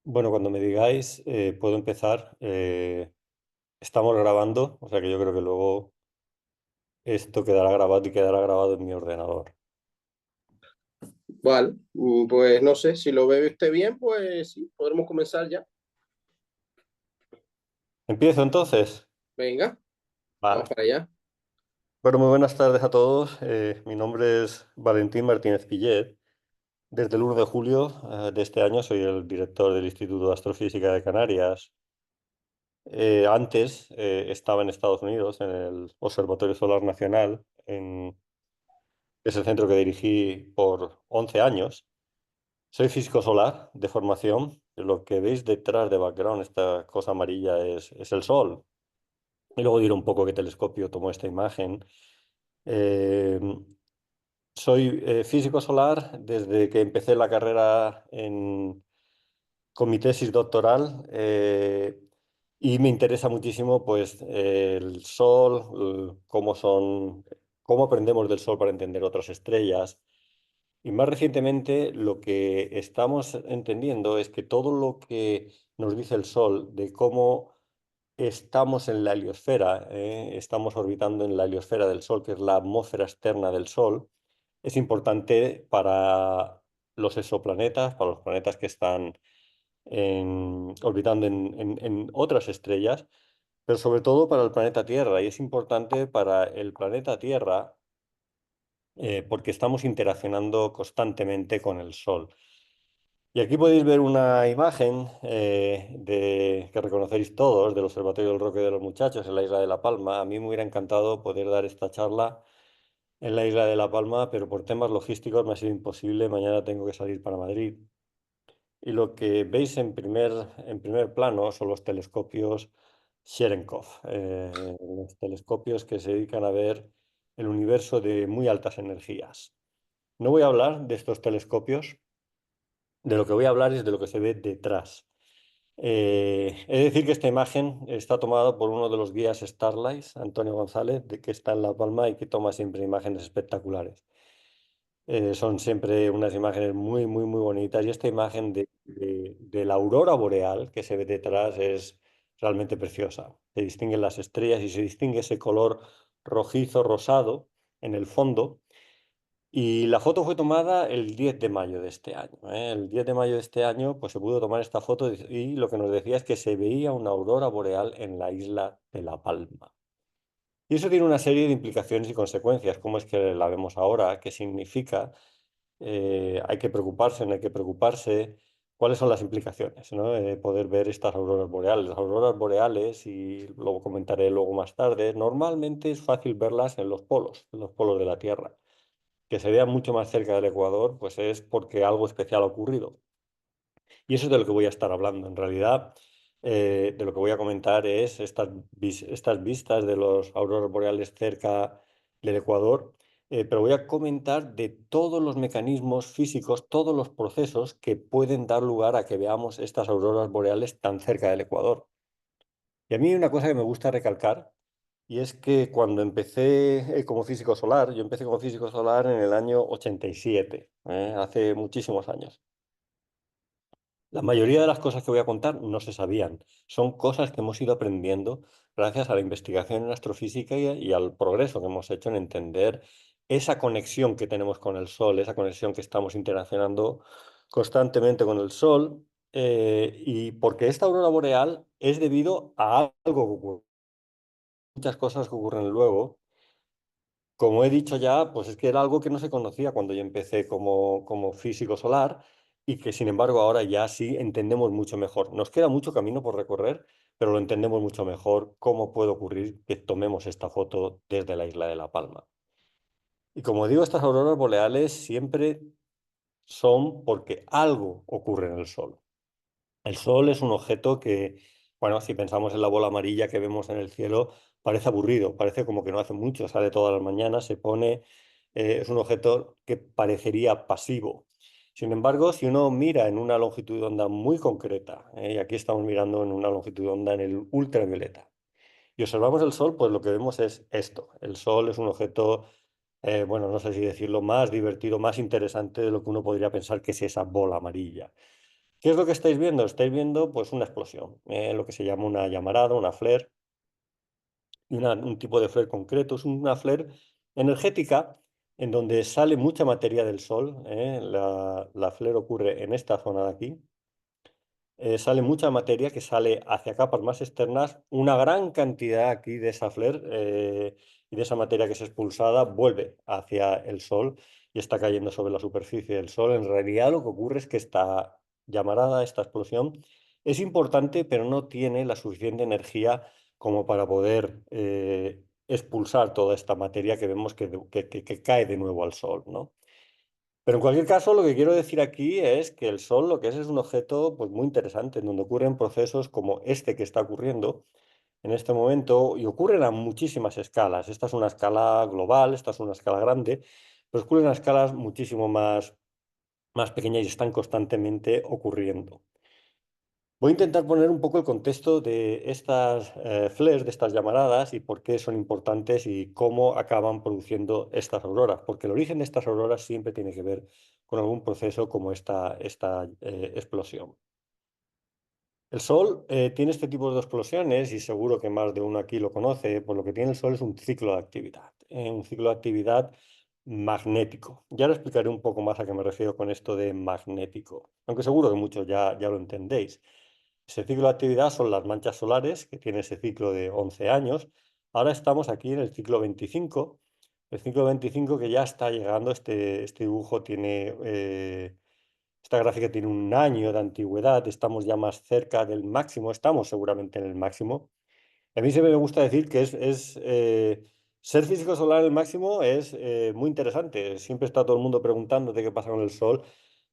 Bueno, cuando me digáis, puedo empezar. Estamos grabando, o sea que yo creo que luego esto quedará grabado y quedará grabado en mi ordenador. Vale, pues no sé, si lo ve usted bien, pues sí, podremos comenzar ya. ¿Empiezo entonces? Venga, vamos Vale. para allá. Bueno, muy buenas tardes a todos. Mi nombre es Valentín Martínez Pillet. Desde el 1 de julio de este año soy el director del Instituto de Astrofísica de Canarias. Antes estaba en Estados Unidos, en el Observatorio Solar Nacional, es el centro que dirigí por 11 años. Soy físico solar de formación. Lo que veis detrás de background, esta cosa amarilla, es el Sol. Y luego diré un poco qué telescopio tomó esta imagen. Eh, Soy físico solar desde que empecé la carrera con mi tesis doctoral y me interesa muchísimo pues, el Sol, cómo aprendemos del Sol para entender otras estrellas. Y más recientemente lo que estamos entendiendo es que todo lo que nos dice el Sol de cómo estamos en la heliosfera, estamos orbitando en la heliosfera del Sol, que es la atmósfera externa del Sol, es importante para los exoplanetas, para los planetas que están orbitando en otras estrellas, pero sobre todo para el planeta Tierra. Y es importante para el planeta Tierra porque estamos interaccionando constantemente con el Sol. Y aquí podéis ver una imagen que reconoceréis todos del Observatorio del Roque de los Muchachos en la isla de La Palma. A mí me hubiera encantado poder dar esta charla en la isla de La Palma, pero por temas logísticos me ha sido imposible. Mañana tengo que salir para Madrid. Y lo que veis en primer plano son los telescopios Cherenkov, los telescopios que se dedican a ver el universo de muy altas energías. No voy a hablar de estos telescopios, de lo que voy a hablar es de lo que se ve detrás. Es decir, que esta imagen está tomada por uno de los guías Starlight, Antonio González, que está en La Palma y que toma siempre imágenes espectaculares. Son siempre unas imágenes muy, muy, muy bonitas y esta imagen de la aurora boreal que se ve detrás es realmente preciosa. Se distinguen las estrellas y se distingue ese color rojizo, rosado en el fondo. Y la foto fue tomada el 10 de mayo de este año. El 10 de mayo de este año pues se pudo tomar esta foto y lo que nos decía es que se veía una aurora boreal en la isla de La Palma. Y eso tiene una serie de implicaciones y consecuencias. ¿Cómo es que la vemos ahora? ¿Qué significa? ¿Hay que preocuparse? ¿No hay que preocuparse? ¿Cuáles son las implicaciones, ¿no? De poder ver estas auroras boreales? Las auroras boreales, y lo comentaré luego más tarde, normalmente es fácil verlas en los polos de la Tierra. Que se vea mucho más cerca del Ecuador, pues es porque algo especial ha ocurrido. Y eso es de lo que voy a estar hablando. En realidad, de lo que voy a comentar es estas vistas de los auroras boreales cerca del Ecuador, pero voy a comentar de todos los mecanismos físicos, todos los procesos que pueden dar lugar a que veamos estas auroras boreales tan cerca del Ecuador. Y a mí hay una cosa que me gusta recalcar, y es que cuando empecé como físico solar, yo empecé como físico solar en el año 87, hace muchísimos años. La mayoría de las cosas que voy a contar no se sabían. Son cosas que hemos ido aprendiendo gracias a la investigación en astrofísica y al progreso que hemos hecho en entender esa conexión que tenemos con el Sol, esa conexión que estamos interaccionando constantemente con el Sol. Y porque esta aurora boreal es debido a algo que ocurre, muchas cosas que ocurren luego. Como he dicho ya, pues es que era algo que no se conocía cuando yo empecé como físico solar y que sin embargo ahora ya sí entendemos mucho mejor. Nos queda mucho camino por recorrer, pero lo entendemos mucho mejor cómo puede ocurrir que tomemos esta foto desde la isla de La Palma. Y como digo, estas auroras boreales siempre son porque algo ocurre en el Sol. El Sol es un objeto que, bueno, si pensamos en la bola amarilla que vemos en el cielo, parece aburrido, parece como que no hace mucho, sale todas las mañanas, se pone, es un objeto que parecería pasivo. Sin embargo, si uno mira en una longitud de onda muy concreta, y aquí estamos mirando en una longitud de onda en el ultravioleta, y observamos el Sol, pues lo que vemos es esto. El Sol es un objeto, bueno, no sé si decirlo, más divertido, más interesante de lo que uno podría pensar que es esa bola amarilla. ¿Qué es lo que estáis viendo? Estáis viendo pues una explosión, lo que se llama una llamarada, una flare, y un tipo de flare concreto. Es una flare energética en donde sale mucha materia del Sol. La flare ocurre en esta zona de aquí. Sale mucha materia que sale hacia capas más externas, una gran cantidad aquí de esa flare y de esa materia que es expulsada vuelve hacia el Sol y está cayendo sobre la superficie del Sol. En realidad lo que ocurre es que esta llamarada, esta explosión, es importante, pero no tiene la suficiente energía como para poder expulsar toda esta materia que vemos que cae de nuevo al Sol, ¿no? Pero en cualquier caso, lo que quiero decir aquí es que el Sol lo que es un objeto pues, muy interesante, en donde ocurren procesos como este que está ocurriendo en este momento y ocurren a muchísimas escalas. Esta es una escala global, esta es una escala grande, pero ocurren a escalas muchísimo más pequeñas y están constantemente ocurriendo. Voy a intentar poner un poco el contexto de estas flares, de estas llamaradas y por qué son importantes y cómo acaban produciendo estas auroras, porque el origen de estas auroras siempre tiene que ver con algún proceso como esta explosión. El Sol tiene este tipo de explosiones y seguro que más de uno aquí lo conoce, por lo que tiene el Sol es un ciclo de actividad, un ciclo de actividad magnético. Ya lo explicaré un poco más a qué me refiero con esto de magnético, aunque seguro que muchos ya lo entendéis. Ese ciclo de actividad son las manchas solares, que tiene ese ciclo de 11 años. Ahora estamos aquí en el ciclo 25. El ciclo 25 que ya está llegando, este dibujo tiene, esta gráfica tiene un año de antigüedad, estamos ya más cerca del máximo, estamos seguramente en el máximo. A mí siempre me gusta decir que ser físico solar al máximo es muy interesante. Siempre está todo el mundo preguntando de qué pasa con el Sol,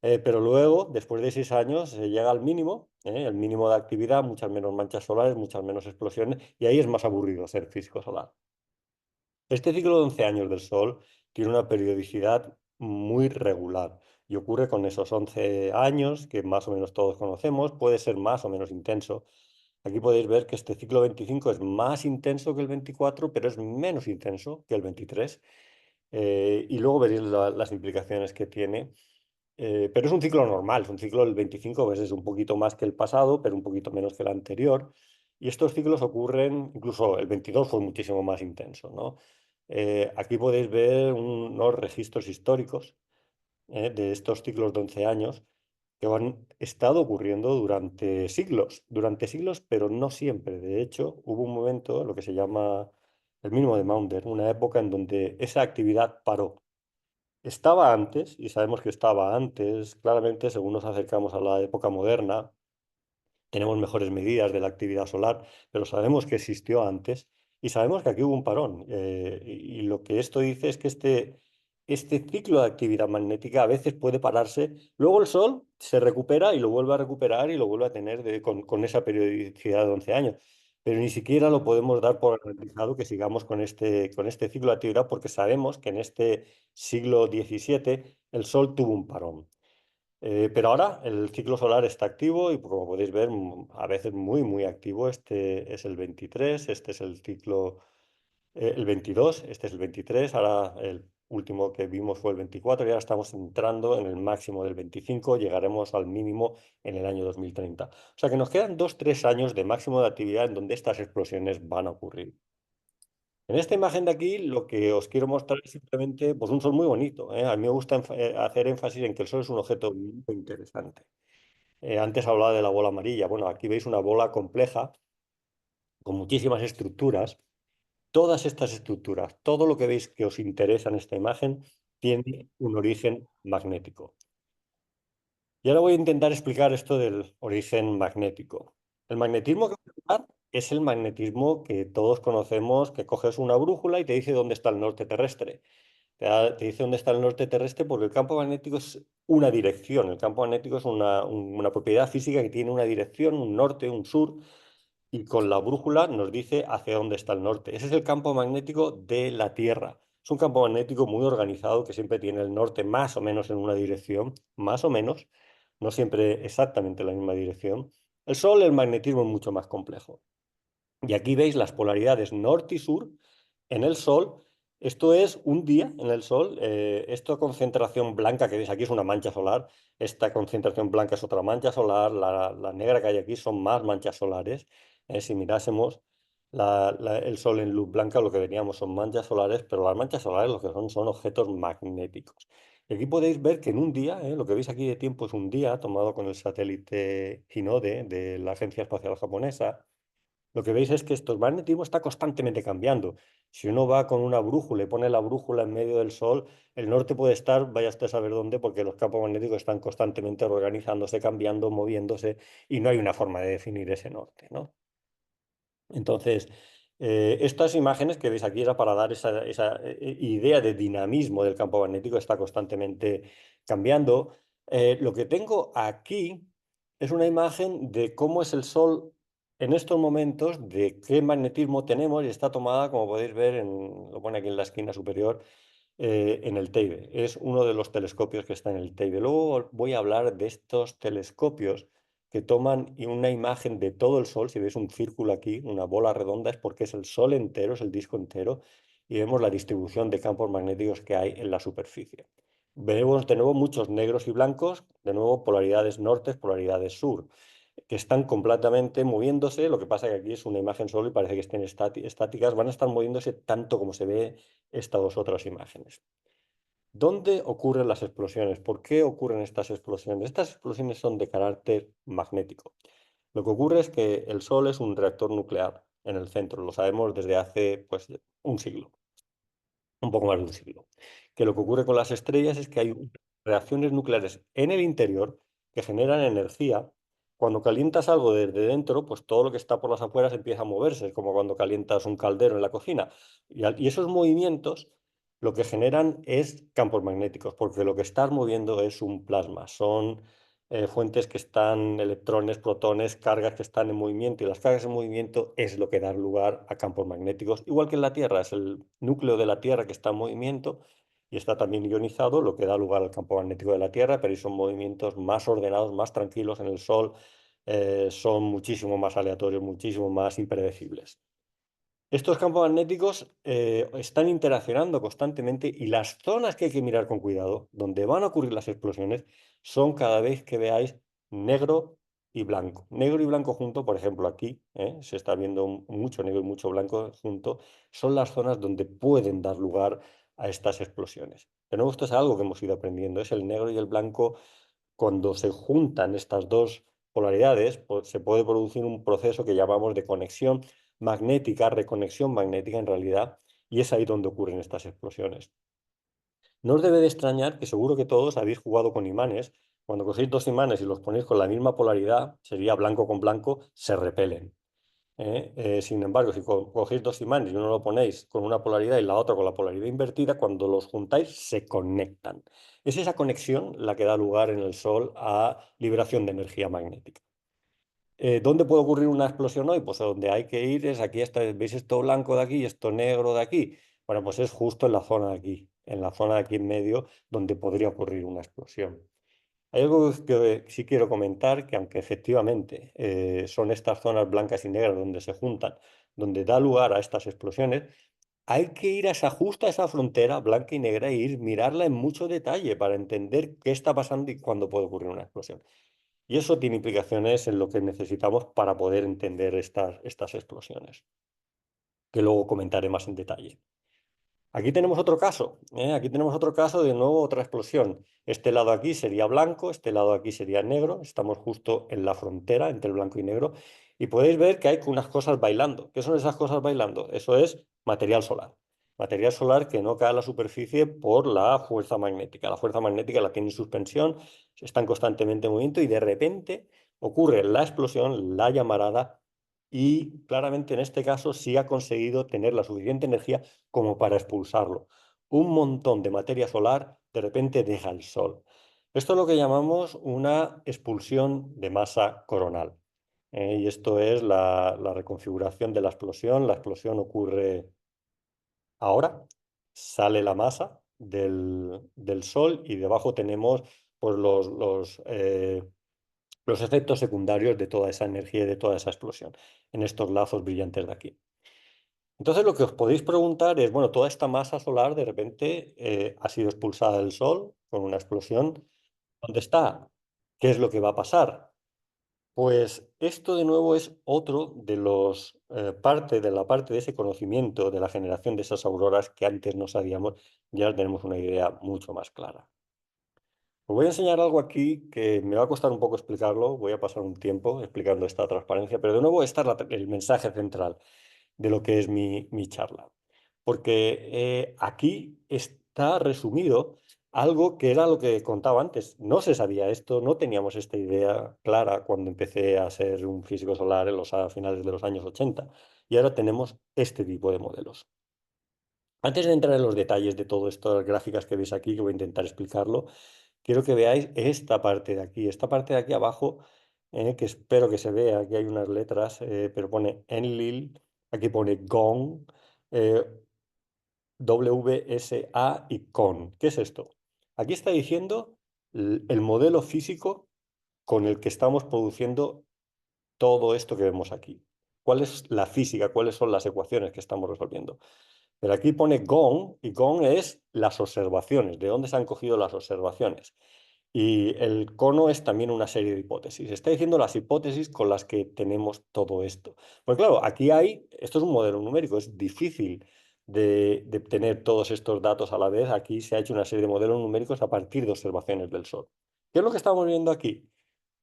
pero luego, después de 6 años, se llega al mínimo, el mínimo de actividad, muchas menos manchas solares, muchas menos explosiones, y ahí es más aburrido ser físico solar. Este ciclo de 11 años del Sol tiene una periodicidad muy regular y ocurre con esos 11 años que más o menos todos conocemos, puede ser más o menos intenso. Aquí podéis ver que este ciclo 25 es más intenso que el 24, pero es menos intenso que el 23. Y luego veréis las implicaciones que tiene. Pero es un ciclo normal, es un ciclo del 25 veces un poquito más que el pasado, pero un poquito menos que el anterior. Y estos ciclos ocurren, incluso el 22 fue muchísimo más intenso, ¿no? Aquí podéis ver unos registros históricos de estos ciclos de 11 años que han estado ocurriendo durante siglos, pero no siempre. De hecho, hubo un momento, lo que se llama el mínimo de Maunder, una época en donde esa actividad paró. Estaba antes, y sabemos que estaba antes, claramente, según nos acercamos a la época moderna, tenemos mejores medidas de la actividad solar, pero sabemos que existió antes y sabemos que aquí hubo un parón. Y lo que esto dice es que este ciclo de actividad magnética a veces puede pararse, luego el Sol se recupera y lo vuelve a recuperar y lo vuelve a tener con esa periodicidad de 11 años. Pero ni siquiera lo podemos dar por garantizado que sigamos con este ciclo de actividad porque sabemos que en este siglo XVII el Sol tuvo un parón. Pero ahora el ciclo solar está activo y como podéis ver, a veces muy activo. Este es el 23, este es el ciclo, el 22, este es el 23, ahora el último que vimos fue el 24 y ahora estamos entrando en el máximo del 25, llegaremos al mínimo en el año 2030. O sea que nos quedan 2, 3 años de máximo de actividad en donde estas explosiones van a ocurrir. En esta imagen de aquí lo que os quiero mostrar es simplemente pues, un sol muy bonito, ¿eh? A mí me gusta hacer énfasis en que el sol es un objeto muy interesante. Antes hablaba de la bola amarilla. Bueno, aquí veis una bola compleja con muchísimas estructuras. Todas estas estructuras, todo lo que veis que os interesa en esta imagen, tiene un origen magnético. Y ahora voy a intentar explicar esto del origen magnético. El magnetismo que voy a hablar es el magnetismo que todos conocemos, que coges una brújula y te dice dónde está el norte terrestre. Te dice dónde está el norte terrestre porque el campo magnético es una dirección. El campo magnético es una propiedad física que tiene una dirección, un norte, un sur, y con la brújula nos dice hacia dónde está el norte. Ese es el campo magnético de la Tierra. Es un campo magnético muy organizado que siempre tiene el norte más o menos en una dirección, más o menos, no siempre exactamente en la misma dirección. El Sol, el magnetismo es mucho más complejo. Y aquí veis las polaridades norte y sur en el Sol Esto es un día en el Sol. Esta concentración blanca que veis aquí es una mancha solar. Esta concentración blanca es otra mancha solar. La negra que hay aquí son más manchas solares. Si mirásemos el Sol en luz blanca, lo que veríamos son manchas solares, pero las manchas solares lo que son objetos magnéticos. Y aquí podéis ver que en un día, lo que veis aquí de tiempo es un día tomado con el satélite Hinode de la Agencia Espacial Japonesa. Lo que veis es que estos magnetismo está constantemente cambiando. Si uno va con una brújula y pone la brújula en medio del Sol, el norte puede estar, vaya usted a saber dónde, porque los campos magnéticos están constantemente organizándose, cambiando, moviéndose, y no hay una forma de definir ese norte, ¿no? Entonces, estas imágenes que veis aquí era para dar esa idea de dinamismo del campo magnético, está constantemente cambiando. Lo que tengo aquí es una imagen de cómo es el Sol en estos momentos, de qué magnetismo tenemos y está tomada, como podéis ver, lo pone aquí en la esquina superior, en el Teide. Es uno de los telescopios que está en el Teide. Luego voy a hablar de estos telescopios que toman una imagen de todo el Sol. Si veis un círculo aquí, una bola redonda, es porque es el Sol entero, es el disco entero, y vemos la distribución de campos magnéticos que hay en la superficie. Vemos de nuevo muchos negros y blancos, de nuevo polaridades norte, polaridades sur, que están completamente moviéndose. Lo que pasa es que aquí es una imagen solo y parece que estén estáticas. Van a estar moviéndose tanto como se ve estas dos otras imágenes. ¿Dónde ocurren las explosiones? ¿Por qué ocurren estas explosiones? Estas explosiones son de carácter magnético. Lo que ocurre es que el Sol es un reactor nuclear en el centro, lo sabemos desde hace pues, un siglo, un poco más de un siglo. Que lo que ocurre con las estrellas es que hay reacciones nucleares en el interior que generan energía. Cuando calientas algo desde dentro, pues todo lo que está por las afueras empieza a moverse, es como cuando calientas un caldero en la cocina. Y esos movimientos lo que generan es campos magnéticos, porque lo que estás moviendo es un plasma, son fuentes que están, electrones, protones, cargas que están en movimiento, y las cargas en movimiento es lo que da lugar a campos magnéticos, igual que en la Tierra, es el núcleo de la Tierra que está en movimiento y está también ionizado, lo que da lugar al campo magnético de la Tierra, pero son movimientos más ordenados, más tranquilos. En el Sol son muchísimo más aleatorios, muchísimo más impredecibles. Estos campos magnéticos están interaccionando constantemente, y las zonas que hay que mirar con cuidado, donde van a ocurrir las explosiones, son cada vez que veáis negro y blanco. Negro y blanco junto, por ejemplo, aquí, se está viendo mucho negro y mucho blanco junto, son las zonas donde pueden dar lugar a estas explosiones. De nuevo, esto es algo que hemos ido aprendiendo, es el negro y el blanco. Cuando se juntan estas dos polaridades, pues, se puede producir un proceso que llamamos de conexión magnética, reconexión magnética en realidad, y es ahí donde ocurren estas explosiones. No os debe de extrañar que seguro que todos habéis jugado con imanes. Cuando cogéis dos imanes y los ponéis con la misma polaridad, sería blanco con blanco, se repelen. Sin embargo, si cogéis dos imanes y uno lo ponéis con una polaridad y la otra con la polaridad invertida, cuando los juntáis se conectan. Es esa conexión la que da lugar en el Sol a liberación de energía magnética. ¿Dónde puede ocurrir una explosión hoy? Pues a donde hay que ir es aquí, ¿veis esto blanco de aquí y esto negro de aquí? Bueno, pues es justo en la zona de aquí, en la zona de aquí en medio, donde podría ocurrir una explosión. Hay algo que sí quiero comentar, que aunque efectivamente son estas zonas blancas y negras donde se juntan, donde da lugar a estas explosiones, hay que ir a esa justa esa frontera blanca y negra e ir mirarla en mucho detalle para entender qué está pasando y cuándo puede ocurrir una explosión. Y eso tiene implicaciones en lo que necesitamos para poder entender estas explosiones, que luego comentaré más en detalle. Aquí tenemos otro caso, ¿eh? Aquí tenemos otro caso, de nuevo otra explosión. Este lado aquí sería blanco, este lado aquí sería negro. Estamos justo en la frontera entre el blanco y negro. Y podéis ver que hay unas cosas bailando. ¿Qué son esas cosas bailando? Eso es material solar. Material solar que no cae a la superficie por la fuerza magnética. La fuerza magnética la tiene en suspensión, están constantemente en movimiento, y de repente ocurre la explosión, la llamarada, y claramente en este caso sí ha conseguido tener la suficiente energía como para expulsarlo. Un montón de materia solar de repente deja el Sol. Esto es lo que llamamos una expulsión de masa coronal. Y esto es la reconfiguración de la explosión. La explosión ocurre ahora, sale la masa del Sol y debajo tenemos pues, los efectos secundarios de toda esa energía y de toda esa explosión en estos lazos brillantes de aquí. Entonces lo que os podéis preguntar es, bueno, toda esta masa solar de repente ha sido expulsada del Sol con una explosión. ¿Dónde está? ¿Qué es lo que va a pasar? Pues esto de nuevo es otro de los parte de la parte de ese conocimiento de la generación de esas auroras que antes no sabíamos, ya tenemos una idea mucho más clara. Os voy a enseñar algo aquí que me va a costar un poco explicarlo, voy a pasar un tiempo explicando esta transparencia, pero de nuevo este es el mensaje central de lo que es mi charla. Porque aquí está resumido algo que era lo que contaba antes. No se sabía esto, no teníamos esta idea clara cuando empecé a ser un físico solar a finales de los años 80. Y ahora tenemos este tipo de modelos. Antes de entrar en los detalles de todo esto, las gráficas que veis aquí, que voy a intentar explicarlo, quiero que veáis esta parte de aquí. Esta parte de aquí abajo, que espero que se vea, aquí hay unas letras, pero pone Enlil, aquí pone Gong, eh, WSA y CON. ¿Qué es esto? Aquí está diciendo el modelo físico con el que estamos produciendo todo esto que vemos aquí. ¿Cuál es la física? ¿Cuáles son las ecuaciones que estamos resolviendo? Pero aquí pone GON y GON es las observaciones, de dónde se han cogido las observaciones. Y el cono es también una serie de hipótesis. Está diciendo las hipótesis con las que tenemos todo esto. Pues claro, esto es un modelo numérico, es difícil de tener todos estos datos a la vez. Aquí se ha hecho una serie de modelos numéricos a partir de observaciones del Sol. ¿Qué es lo que estamos viendo aquí?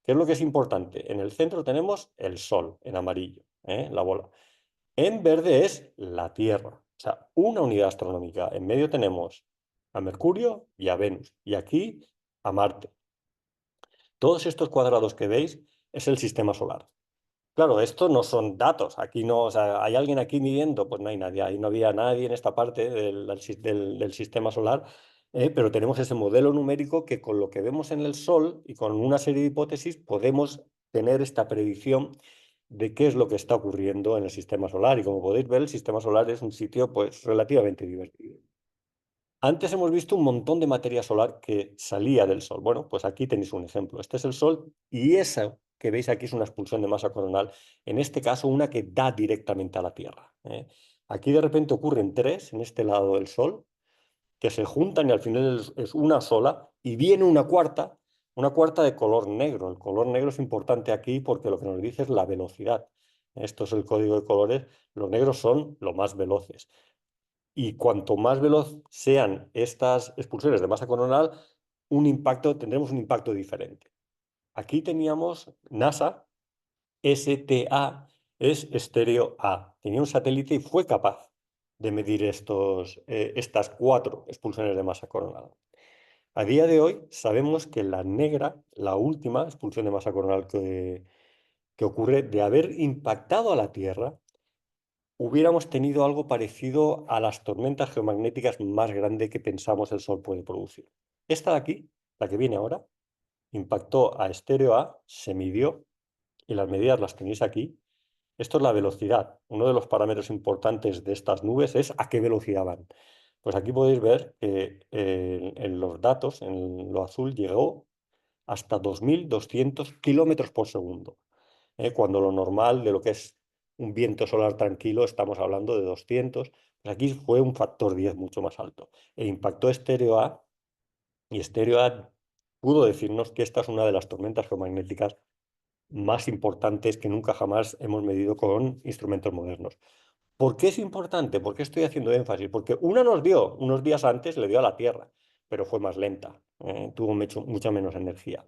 ¿Qué es lo que es importante? En el centro tenemos el Sol, en amarillo, la bola. En verde es la Tierra, o sea, una unidad astronómica. En medio tenemos a Mercurio y a Venus, y aquí a Marte. Todos estos cuadrados que veis es el sistema solar. Claro, esto no son datos. Aquí no, o sea, ¿hay alguien aquí midiendo? Pues no hay nadie. Ahí no había nadie en esta parte del sistema solar, pero tenemos ese modelo numérico que con lo que vemos en el Sol y con una serie de hipótesis podemos tener esta predicción de qué es lo que está ocurriendo en el sistema solar. Y como podéis ver, el sistema solar es un sitio pues relativamente divertido. Antes hemos visto un montón de materia solar que salía del Sol. Bueno, pues aquí tenéis un ejemplo. Este es el Sol y esa que veis aquí es una expulsión de masa coronal. En este caso, una que da directamente a la Tierra. Aquí de repente ocurren tres en este lado del Sol que se juntan y al final es una sola y viene una cuarta de color negro. El color negro es importante aquí porque lo que nos dice es la velocidad. Esto es el código de colores. Los negros son lo más veloces. Y cuanto más veloz sean estas expulsiones de masa coronal, tendremos un impacto diferente. Aquí teníamos NASA, STA es estéreo A. Tenía un satélite y fue capaz de medir estas cuatro expulsiones de masa coronal. A día de hoy sabemos que la negra, la última expulsión de masa coronal que ocurre de haber impactado a la Tierra, hubiéramos tenido algo parecido a las tormentas geomagnéticas más grandes que pensamos el Sol puede producir. Esta de aquí, la que viene ahora, impactó a estéreo A, se midió y las medidas las tenéis aquí. Esto es la velocidad. Uno de los parámetros importantes de estas nubes es a qué velocidad van. Pues aquí podéis ver que en los datos, en lo azul, llegó hasta 2.200 kilómetros por segundo. Cuando lo normal de lo que es un viento solar tranquilo estamos hablando de 200. Pues aquí fue un factor 10 mucho más alto. E impactó estéreo A y estéreo A pudo decirnos que esta es una de las tormentas geomagnéticas más importantes que nunca jamás hemos medido con instrumentos modernos. ¿Por qué es importante? ¿Por qué estoy haciendo énfasis? Porque una nos dio, unos días antes le dio a la Tierra, pero fue más lenta, tuvo mucha menos energía.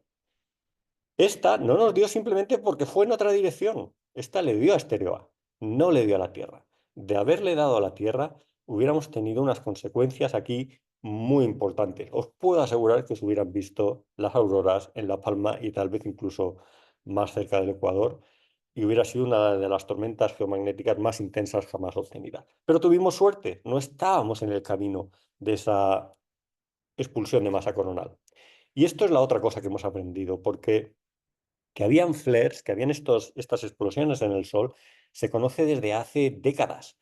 Esta no nos dio simplemente porque fue en otra dirección. Esta le dio a Estéreo A, no le dio a la Tierra. De haberle dado a la Tierra, hubiéramos tenido unas consecuencias aquí muy importantes. Os puedo asegurar que se hubieran visto las auroras en La Palma y tal vez incluso más cerca del Ecuador, y hubiera sido una de las tormentas geomagnéticas más intensas jamás obtenidas. Pero tuvimos suerte, no estábamos en el camino de esa expulsión de masa coronal. Y esto es la otra cosa que hemos aprendido, porque que habían flares, que habían estas explosiones en el Sol, se conoce desde hace décadas.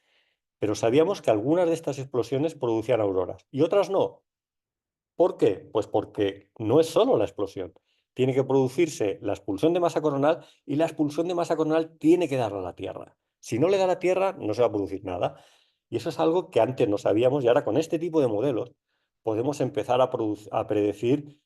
Pero sabíamos que algunas de estas explosiones producían auroras y otras no. ¿Por qué? Pues porque no es solo la explosión. Tiene que producirse la expulsión de masa coronal y la expulsión de masa coronal tiene que darla a la Tierra. Si no le da la Tierra, no se va a producir nada. Y eso es algo que antes no sabíamos y ahora con este tipo de modelos podemos empezar a predecir,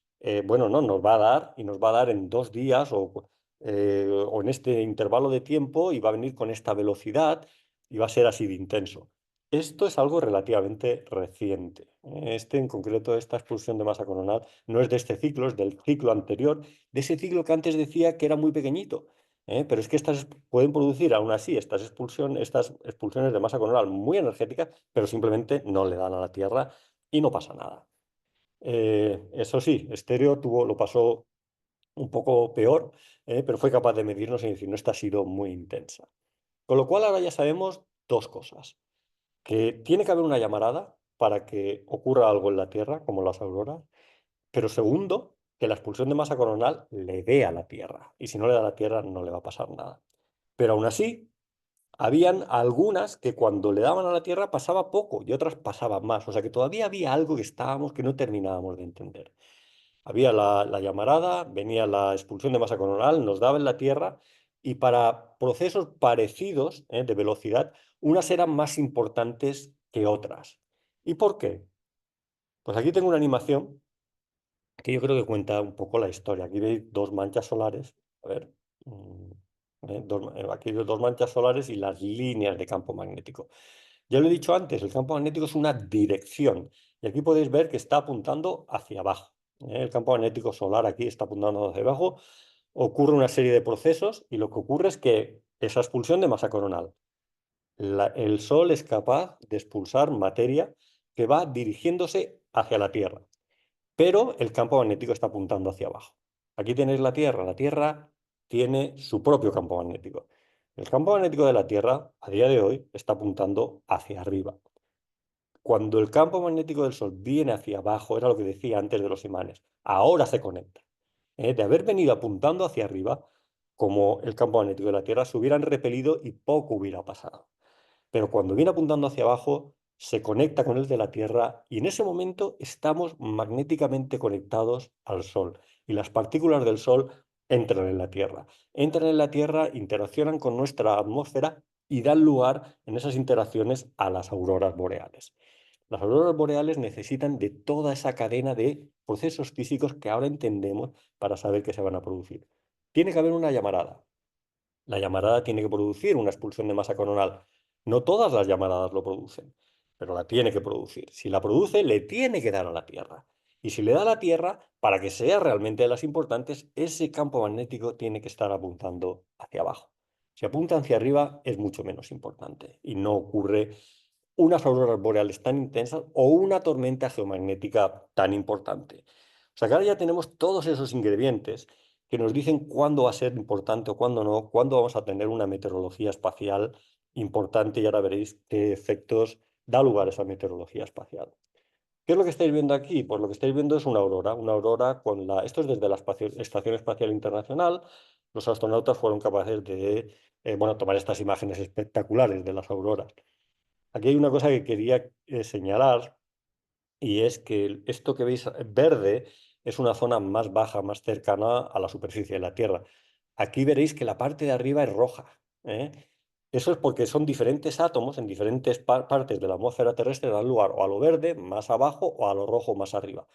bueno, no, nos va a dar y nos va a dar en 2 días o en este intervalo de tiempo y va a venir con esta velocidad y va a ser así de intenso. Esto es algo relativamente reciente. Este en concreto, esta expulsión de masa coronal, no es de este ciclo, es del ciclo anterior, de ese ciclo que antes decía que era muy pequeñito. Pero es que estas pueden producir aún así estas expulsiones de masa coronal muy energéticas, pero simplemente no le dan a la Tierra y no pasa nada. Eso sí, Stereo lo pasó un poco peor, pero fue capaz de medirnos y decir, no, esta ha sido muy intensa. Con lo cual ahora ya sabemos dos cosas, que tiene que haber una llamarada para que ocurra algo en la Tierra, como las auroras, pero segundo, que la expulsión de masa coronal le dé a la Tierra, y si no le da a la Tierra no le va a pasar nada. Pero aún así, habían algunas que cuando le daban a la Tierra pasaba poco y otras pasaban más, o sea que todavía había algo que no terminábamos de entender. Había la llamarada, venía la expulsión de masa coronal, nos daba en la Tierra y para procesos parecidos, de velocidad, unas eran más importantes que otras. ¿Y por qué? Pues aquí tengo una animación que yo creo que cuenta un poco la historia. Aquí veis dos manchas solares. A ver, aquí veo dos manchas solares y las líneas de campo magnético. Ya lo he dicho antes, el campo magnético es una dirección. Y aquí podéis ver que está apuntando hacia abajo. El campo magnético solar aquí está apuntando hacia abajo. Ocurre una serie de procesos y lo que ocurre es que esa expulsión de masa coronal. El Sol es capaz de expulsar materia que va dirigiéndose hacia la Tierra, pero el campo magnético está apuntando hacia abajo. Aquí tenéis la Tierra tiene su propio campo magnético. El campo magnético de la Tierra a día de hoy está apuntando hacia arriba. Cuando el campo magnético del Sol viene hacia abajo, era lo que decía antes de los imanes, ahora se conecta. De haber venido apuntando hacia arriba, como el campo magnético de la Tierra, se hubieran repelido y poco hubiera pasado. Pero cuando viene apuntando hacia abajo, se conecta con el de la Tierra y en ese momento estamos magnéticamente conectados al Sol. Y las partículas del Sol entran en la Tierra. Entran en la Tierra, interaccionan con nuestra atmósfera y dan lugar en esas interacciones a las auroras boreales. Las auroras boreales necesitan de toda esa cadena de procesos físicos que ahora entendemos para saber que se van a producir. Tiene que haber una llamarada. La llamarada tiene que producir una expulsión de masa coronal. No todas las llamaradas lo producen, pero la tiene que producir. Si la produce, le tiene que dar a la Tierra. Y si le da a la Tierra, para que sea realmente de las importantes, ese campo magnético tiene que estar apuntando hacia abajo. Si apunta hacia arriba, es mucho menos importante y no ocurre unas auroras boreales tan intensas o una tormenta geomagnética tan importante. O sea que ahora ya tenemos todos esos ingredientes que nos dicen cuándo va a ser importante o cuándo no, cuándo vamos a tener una meteorología espacial importante y ahora veréis qué efectos da lugar esa meteorología espacial. ¿Qué es lo que estáis viendo aquí? Pues lo que estáis viendo es una aurora con la... Esto es desde la Estación Espacial Internacional. Los astronautas fueron capaces de, bueno, tomar estas imágenes espectaculares de las auroras. Aquí hay una cosa que quería señalar y es que esto que veis verde es una zona más baja, más cercana a la superficie de la Tierra. Aquí veréis que la parte de arriba es roja. ¿eh? Eso es porque son diferentes átomos en diferentes partes de la atmósfera terrestre dan lugar o a lo verde más abajo o a lo rojo más arriba.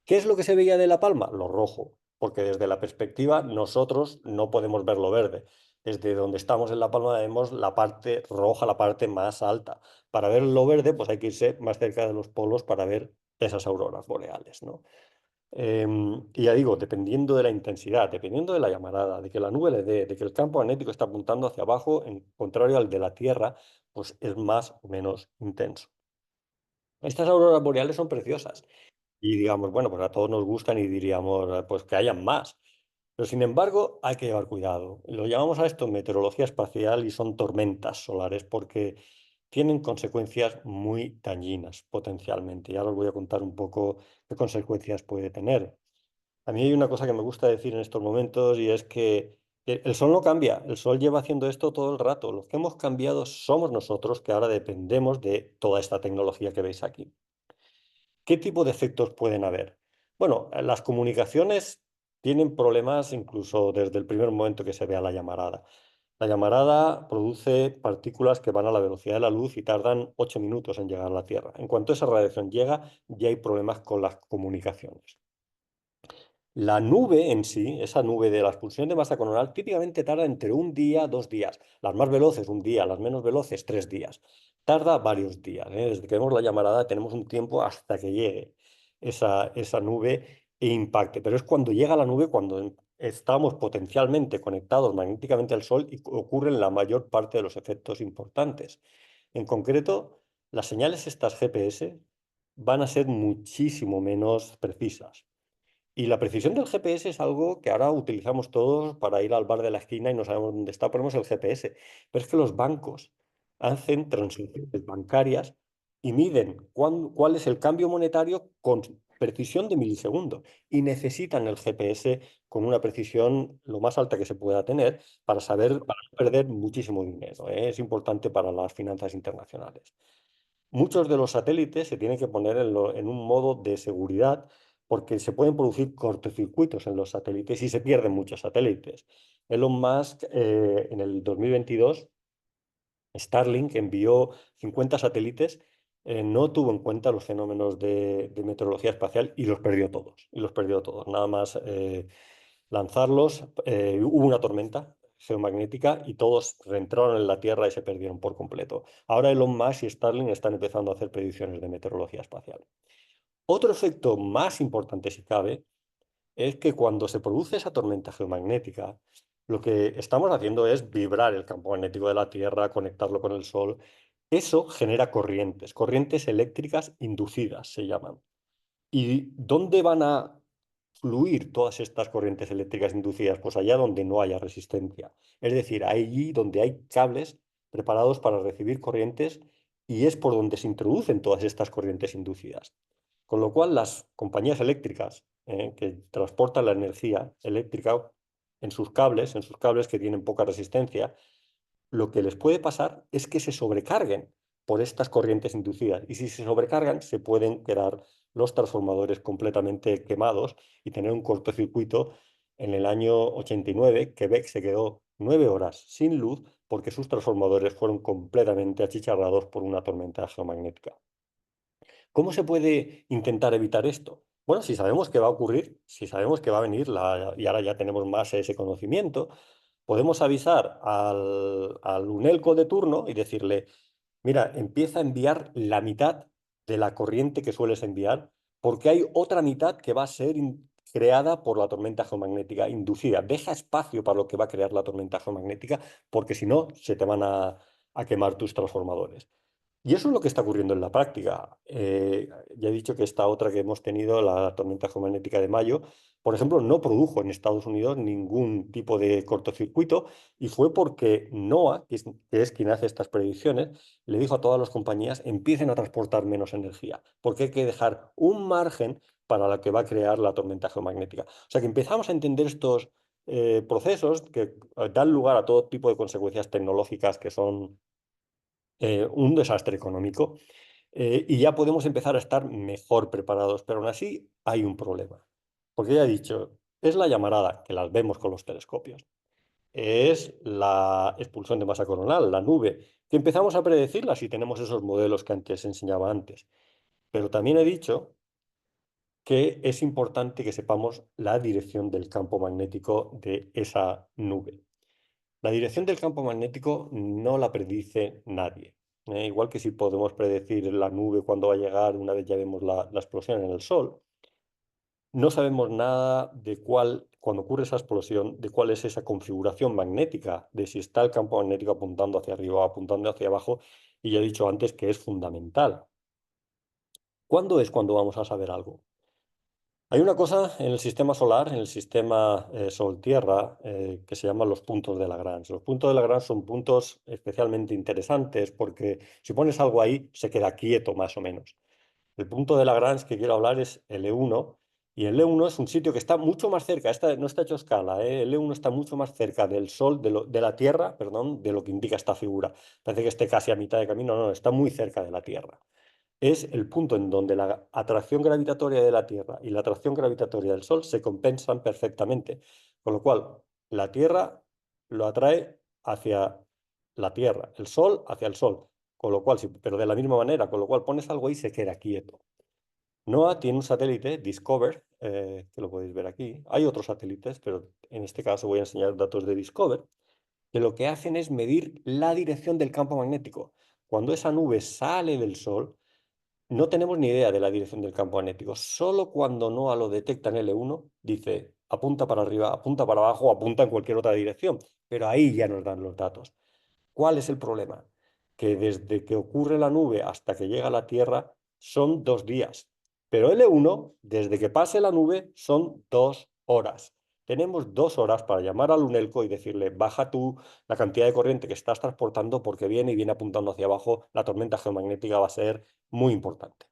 ¿Qué es lo que se veía de La Palma? Lo rojo, porque desde la perspectiva nosotros no podemos ver lo verde. Desde donde estamos en La Palma vemos la parte roja, la parte más alta. Para ver lo verde, pues hay que irse más cerca de los polos para ver esas auroras boreales, ¿no? Y ya digo, dependiendo de la intensidad, dependiendo de la llamarada, de que la nube le dé, de que el campo magnético está apuntando hacia abajo, en contrario al de la Tierra, pues es más o menos intenso. Estas auroras boreales son preciosas. Y digamos, bueno, pues a todos nos gustan y diríamos, pues que hayan más. Pero sin embargo, hay que llevar cuidado. Lo llamamos a esto meteorología espacial y son tormentas solares porque tienen consecuencias muy dañinas potencialmente. Y ahora os voy a contar un poco qué consecuencias puede tener. A mí hay una cosa que me gusta decir en estos momentos y es que el sol no cambia, el sol lleva haciendo esto todo el rato. Los que hemos cambiado somos nosotros que ahora dependemos de toda esta tecnología que veis aquí. ¿Qué tipo de efectos pueden haber? Bueno, las comunicaciones tienen problemas incluso desde el primer momento que se vea la llamarada. La llamarada produce partículas que van a la velocidad de la luz y tardan 8 minutos en llegar a la Tierra. En cuanto esa radiación llega, ya hay problemas con las comunicaciones. La nube en sí, esa nube de la expulsión de masa coronal, típicamente tarda entre un día, 2 días. Las más veloces, un día, las menos veloces, 3 días. Tarda varios días, ¿eh? Desde que vemos la llamarada tenemos un tiempo hasta que llegue esa nube e impacte. Pero es cuando llega la nube, cuando estamos potencialmente conectados magnéticamente al Sol y ocurren la mayor parte de los efectos importantes. En concreto, las señales estas GPS van a ser muchísimo menos precisas. Y la precisión del GPS es algo que ahora utilizamos todos para ir al bar de la esquina y no sabemos dónde está, ponemos el GPS. Pero es que los bancos hacen transacciones bancarias y miden cuál es el cambio monetario con precisión de milisegundos. Y necesitan el GPS con una precisión lo más alta que se pueda tener para saber, para no perder muchísimo dinero, ¿eh? Es importante para las finanzas internacionales. Muchos de los satélites se tienen que poner en un modo de seguridad porque se pueden producir cortocircuitos en los satélites y se pierden muchos satélites. Elon Musk, en el 2022, Starlink envió 50 satélites, no tuvo en cuenta los fenómenos de meteorología espacial y los perdió todos. Y los perdió todos. Nada más lanzarlos, hubo una tormenta geomagnética y todos reentraron en la Tierra y se perdieron por completo. Ahora Elon Musk y Starlink están empezando a hacer predicciones de meteorología espacial. Otro efecto más importante, si cabe, es que cuando se produce esa tormenta geomagnética, lo que estamos haciendo es vibrar el campo magnético de la Tierra, conectarlo con el Sol. Eso genera corrientes, corrientes eléctricas inducidas se llaman. ¿Y dónde van a fluir todas estas corrientes eléctricas inducidas? Pues allá donde no haya resistencia. Es decir, allí donde hay cables preparados para recibir corrientes y es por donde se introducen todas estas corrientes inducidas. Con lo cual, las compañías eléctricas que transportan la energía eléctrica en sus cables que tienen poca resistencia, lo que les puede pasar es que se sobrecarguen por estas corrientes inducidas. Y si se sobrecargan, se pueden quedar los transformadores completamente quemados y tener un cortocircuito. En el año 89, Quebec se quedó 9 horas sin luz porque sus transformadores fueron completamente achicharrados por una tormenta geomagnética. ¿Cómo se puede intentar evitar esto? Bueno, si sabemos que va a ocurrir, si sabemos que va a venir, y ahora ya tenemos más ese conocimiento, podemos avisar al UNELCO de turno y decirle, mira, empieza a enviar la mitad de la corriente que sueles enviar, porque hay otra mitad que va a ser creada por la tormenta geomagnética inducida. Deja espacio para lo que va a crear la tormenta geomagnética, porque si no, se te van a quemar tus transformadores. Y eso es lo que está ocurriendo en la práctica. Ya he dicho que esta otra que hemos tenido, la tormenta geomagnética de mayo, por ejemplo, no produjo en Estados Unidos ningún tipo de cortocircuito y fue porque NOAA, que es quien hace estas predicciones, le dijo a todas las compañías empiecen a transportar menos energía, porque hay que dejar un margen para la que va a crear la tormenta geomagnética. O sea que empezamos a entender estos procesos que dan lugar a todo tipo de consecuencias tecnológicas que son un desastre económico, y ya podemos empezar a estar mejor preparados, pero aún así hay un problema. Porque ya he dicho, es la llamarada, que las vemos con los telescopios, es la expulsión de masa coronal, la nube, que empezamos a predecirla si tenemos esos modelos que antes enseñaba antes. Pero también he dicho que es importante que sepamos la dirección del campo magnético de esa nube. La dirección del campo magnético no la predice nadie. Igual que si podemos predecir la nube cuando va a llegar una vez ya vemos la explosión en el Sol, no sabemos nada de cuál, cuando ocurre esa explosión, de cuál es esa configuración magnética, de si está el campo magnético apuntando hacia arriba o apuntando hacia abajo, y ya he dicho antes que es fundamental. ¿Cuándo es cuando vamos a saber algo? Hay una cosa en el sistema solar, en el sistema Sol-Tierra, que se llaman los puntos de Lagrange. Los puntos de Lagrange son puntos especialmente interesantes porque si pones algo ahí, se queda quieto más o menos. El punto de Lagrange que quiero hablar es el E1, y el E1 es un sitio que está mucho más cerca, no está hecho a escala, el E1 está mucho más cerca del Sol, de la Tierra, perdón, de lo que indica esta figura. Parece que esté casi a mitad de camino, no, está muy cerca de la Tierra. Es el punto en donde la atracción gravitatoria de la Tierra y la atracción gravitatoria del Sol se compensan perfectamente. Con lo cual, la Tierra lo atrae hacia la Tierra, el Sol hacia el Sol, con lo cual, pero de la misma manera, con lo cual pones algo y se queda quieto. NOAA tiene un satélite, Discover, que lo podéis ver aquí. Hay otros satélites, pero en este caso voy a enseñar datos de Discover, que lo que hacen es medir la dirección del campo magnético. Cuando esa nube sale del Sol, no tenemos ni idea de la dirección del campo magnético. Solo cuando NOAA lo detecta en L1, dice apunta para arriba, apunta para abajo o apunta en cualquier otra dirección. Pero ahí ya nos dan los datos. ¿Cuál es el problema? Que desde que ocurre la nube hasta que llega a la Tierra son 2 días. Pero L1, desde que pase la nube, son 2 horas. Tenemos 2 horas para llamar al UNELCO y decirle, baja tú la cantidad de corriente que estás transportando porque viene y viene apuntando hacia abajo, la tormenta geomagnética va a ser muy importante.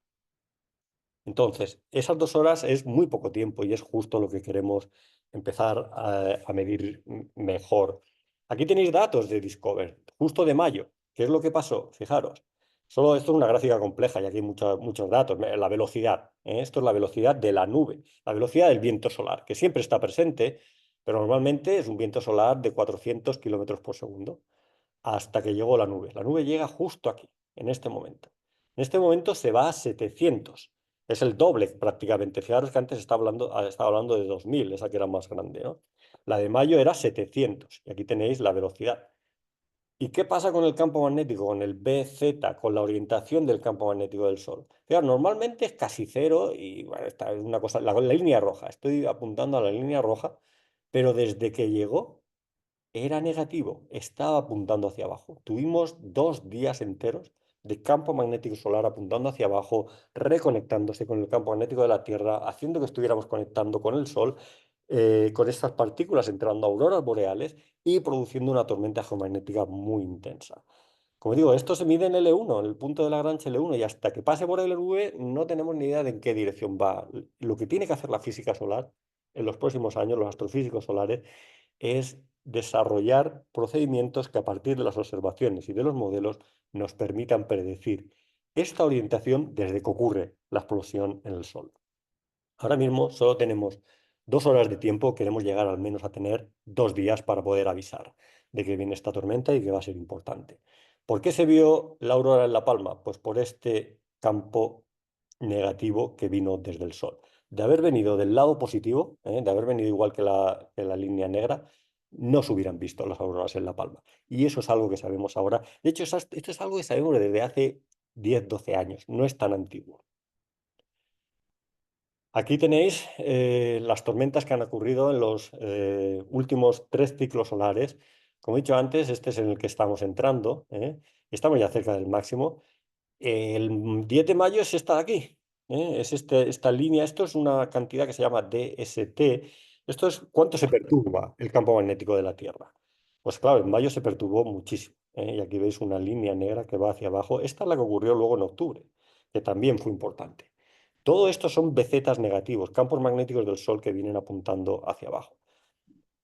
Entonces, esas 2 horas es muy poco tiempo y es justo lo que queremos empezar a medir mejor. Aquí tenéis datos de Discover, justo de mayo. ¿Qué es lo que pasó? Fijaros, solo esto es una gráfica compleja y aquí hay muchos datos. La velocidad, esto es la velocidad de la nube, la velocidad del viento solar, que siempre está presente, pero normalmente es un viento solar de 400 kilómetros por segundo hasta que llegó la nube. La nube llega justo aquí, en este momento. En este momento se va a 700. Es el doble prácticamente. Fijaros que antes estaba hablando de 2000, esa que era más grande, ¿no? La de mayo era 700 y aquí tenéis la velocidad. ¿Y qué pasa con el campo magnético, con el BZ, con la orientación del campo magnético del Sol? Fijaros, normalmente es casi cero y bueno, esta es una cosa, la línea roja, estoy apuntando a la línea roja, pero desde que llegó era negativo, estaba apuntando hacia abajo. Tuvimos 2 días enteros de campo magnético solar apuntando hacia abajo, reconectándose con el campo magnético de la Tierra, haciendo que estuviéramos conectando con el Sol, con estas partículas entrando a auroras boreales y produciendo una tormenta geomagnética muy intensa. Como digo, esto se mide en L1, en el punto de Lagrange L1, y hasta que pase por LV no tenemos ni idea de en qué dirección va. Lo que tiene que hacer la física solar en los próximos años, los astrofísicos solares, es desarrollar procedimientos que a partir de las observaciones y de los modelos nos permitan predecir esta orientación desde que ocurre la explosión en el Sol. Ahora mismo solo tenemos 2 horas de tiempo, queremos llegar al menos a tener 2 días para poder avisar de que viene esta tormenta y que va a ser importante. ¿Por qué se vio la aurora en La Palma? Pues por este campo negativo que vino desde el Sol. De haber venido del lado positivo, de haber venido igual que la línea negra, no se hubieran visto las auroras en La Palma. Y eso es algo que sabemos ahora. De hecho, esto es algo que sabemos desde hace 10, 12 años, no es tan antiguo. Aquí tenéis las tormentas que han ocurrido en los últimos 3 ciclos solares. Como he dicho antes, este es en el que estamos entrando. Estamos ya cerca del máximo. El 10 de mayo es esta de aquí. Es esta línea. Esto es una cantidad que se llama DST. Esto es cuánto se perturba el campo magnético de la Tierra. Pues claro, en mayo se perturbó muchísimo. Y aquí veis una línea negra que va hacia abajo. Esta es la que ocurrió luego en octubre, que también fue importante. Todo esto son bezetas negativos, campos magnéticos del Sol que vienen apuntando hacia abajo.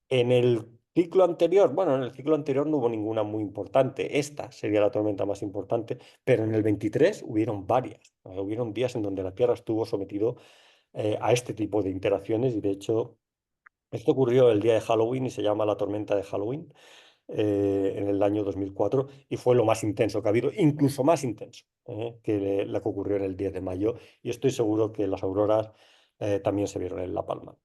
En el ciclo anterior, bueno, en el ciclo anterior no hubo ninguna muy importante. Esta sería la tormenta más importante, pero en el 23 hubieron varias. Hubieron días en donde la Tierra estuvo sometido a este tipo de interacciones y de hecho esto ocurrió el día de Halloween y se llama la tormenta de Halloween en el año 2004 y fue lo más intenso que ha habido, incluso más intenso que la que ocurrió en el 10 de mayo y estoy seguro que las auroras también se vieron en La Palma.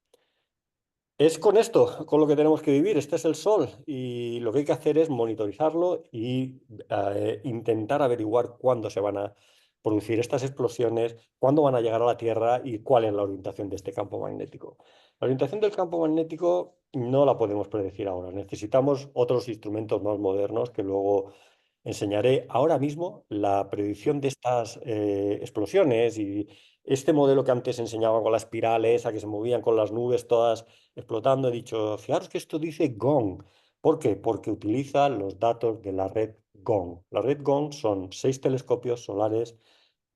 Es con esto, con lo que tenemos que vivir. Este es el sol y lo que hay que hacer es monitorizarlo y intentar averiguar cuándo se van a producir estas explosiones, cuándo van a llegar a la Tierra y cuál es la orientación de este campo magnético. La orientación del campo magnético no la podemos predecir ahora. Necesitamos otros instrumentos más modernos que luego enseñaré. Ahora mismo la predicción de estas explosiones y este modelo que antes enseñaba con la espiral esa que se movían con las nubes todas explotando, he dicho, fijaros que esto dice GONG. ¿Por qué? Porque utiliza los datos de la red GONG. La red GONG son 6 telescopios solares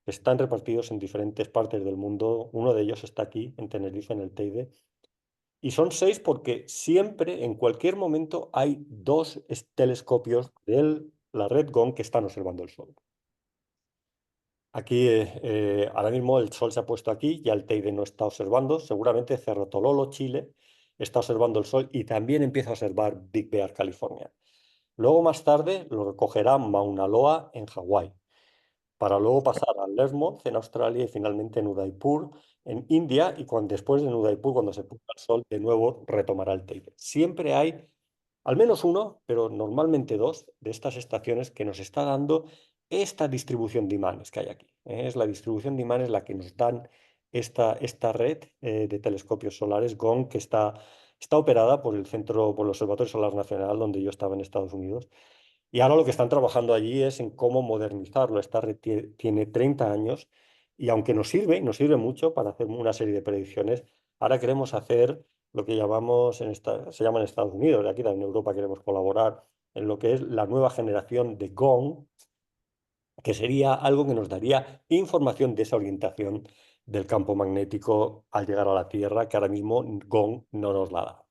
que están repartidos en diferentes partes del mundo. Uno de ellos está aquí, en Tenerife, en el Teide. Y son 6 porque siempre, en cualquier momento, hay dos telescopios de la red GONG que están observando el Sol. Aquí, ahora mismo el sol se ha puesto aquí, ya el Teide no está observando, seguramente Cerro Tololo, Chile, está observando el sol y también empieza a observar Big Bear, California. Luego más tarde lo recogerá Mauna Loa en Hawái, para luego pasar a Lesmouth en Australia y finalmente en Udaipur en India y después en Udaipur, cuando se ponga el sol, de nuevo retomará el Teide. Siempre hay al menos uno, pero normalmente dos, de estas estaciones que nos está dando esta distribución de imanes que hay aquí. Es la distribución de imanes la que nos dan esta red de telescopios solares GONG que está operada por el Centro, por el Observatorio Solar Nacional, donde yo estaba en Estados Unidos. Y ahora lo que están trabajando allí es en cómo modernizarlo. Esta red tiene 30 años y aunque nos sirve mucho para hacer una serie de predicciones, ahora queremos hacer lo que llamamos se llama en Estados Unidos, y aquí también en Europa queremos colaborar en lo que es la nueva generación de GONG, que sería algo que nos daría información de esa orientación del campo magnético al llegar a la Tierra, que ahora mismo GONG no nos la da.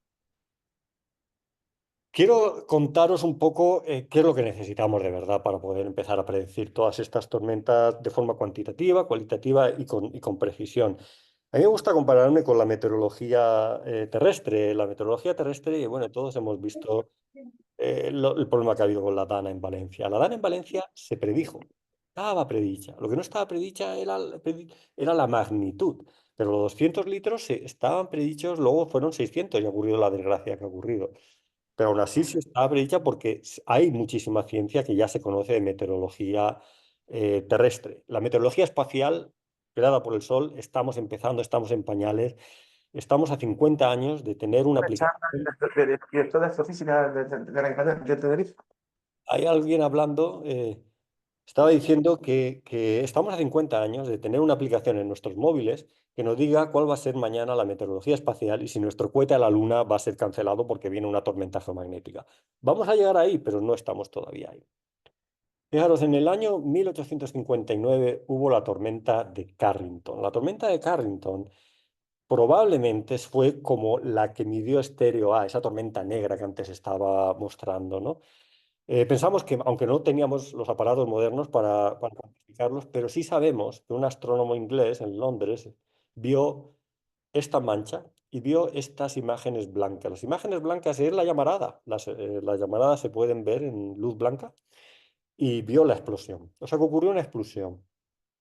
Quiero contaros un poco qué es lo que necesitamos de verdad para poder empezar a predecir todas estas tormentas de forma cuantitativa, cualitativa y con precisión. A mí me gusta compararme con la meteorología terrestre. La meteorología terrestre, bueno, todos hemos visto el problema que ha habido con la Dana en Valencia. La Dana en Valencia se predijo, estaba predicha. Lo que no estaba predicha era la magnitud. Pero los 200 litros estaban predichos, luego fueron 600 y ha ocurrido la desgracia que ha ocurrido. Pero aún así sí está predicha porque hay muchísima ciencia que ya se conoce de meteorología terrestre. La meteorología espacial, creada por el Sol, estamos empezando, estamos en pañales, estamos a 50 años de tener una Una charla aplicación. del director de astrofísica de la Academia de Tenerife. Hay alguien hablando, estaba diciendo que estamos a 50 años de tener una aplicación en nuestros móviles que nos diga cuál va a ser mañana la meteorología espacial y si nuestro cohete a la Luna va a ser cancelado porque viene una tormenta geomagnética. Vamos a llegar ahí, pero no estamos todavía ahí. Fijaros, en el año 1859 hubo la tormenta de Carrington. La tormenta de Carrington probablemente fue como la que midió estéreo A, esa tormenta negra que antes estaba mostrando, ¿no? Pensamos que, aunque no teníamos los aparatos modernos para cuantificarlos, pero sí sabemos que un astrónomo inglés en Londres vio esta mancha y vio estas imágenes blancas. Las imágenes blancas es la llamarada. Las llamaradas se pueden ver en luz blanca y vio la explosión. O sea que ocurrió una explosión.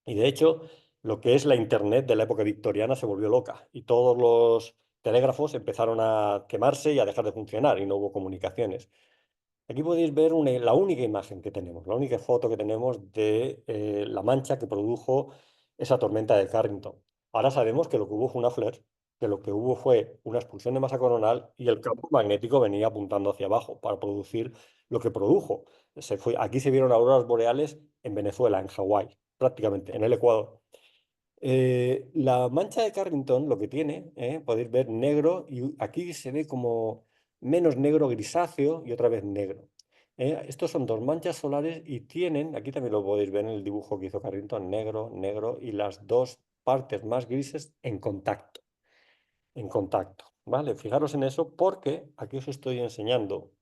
Y de hecho, lo que es la Internet de la época victoriana se volvió loca y todos los telégrafos empezaron a quemarse y a dejar de funcionar y no hubo comunicaciones. Aquí podéis ver la única imagen que tenemos, la única foto que tenemos de la mancha que produjo esa tormenta de Carrington. Ahora sabemos que lo que hubo fue una flare, que lo que hubo fue una expulsión de masa coronal y el campo magnético venía apuntando hacia abajo para producir lo que produjo. Aquí se vieron auroras boreales en Venezuela, en Hawái, prácticamente, en el Ecuador. La mancha de Carrington lo que tiene, podéis ver negro y aquí se ve como menos negro grisáceo y otra vez negro. Estos son dos manchas solares y tienen, aquí también lo podéis ver en el dibujo que hizo Carrington, negro, negro y las dos partes más grises en contacto, ¿vale? Fijaros en eso porque aquí os estoy enseñando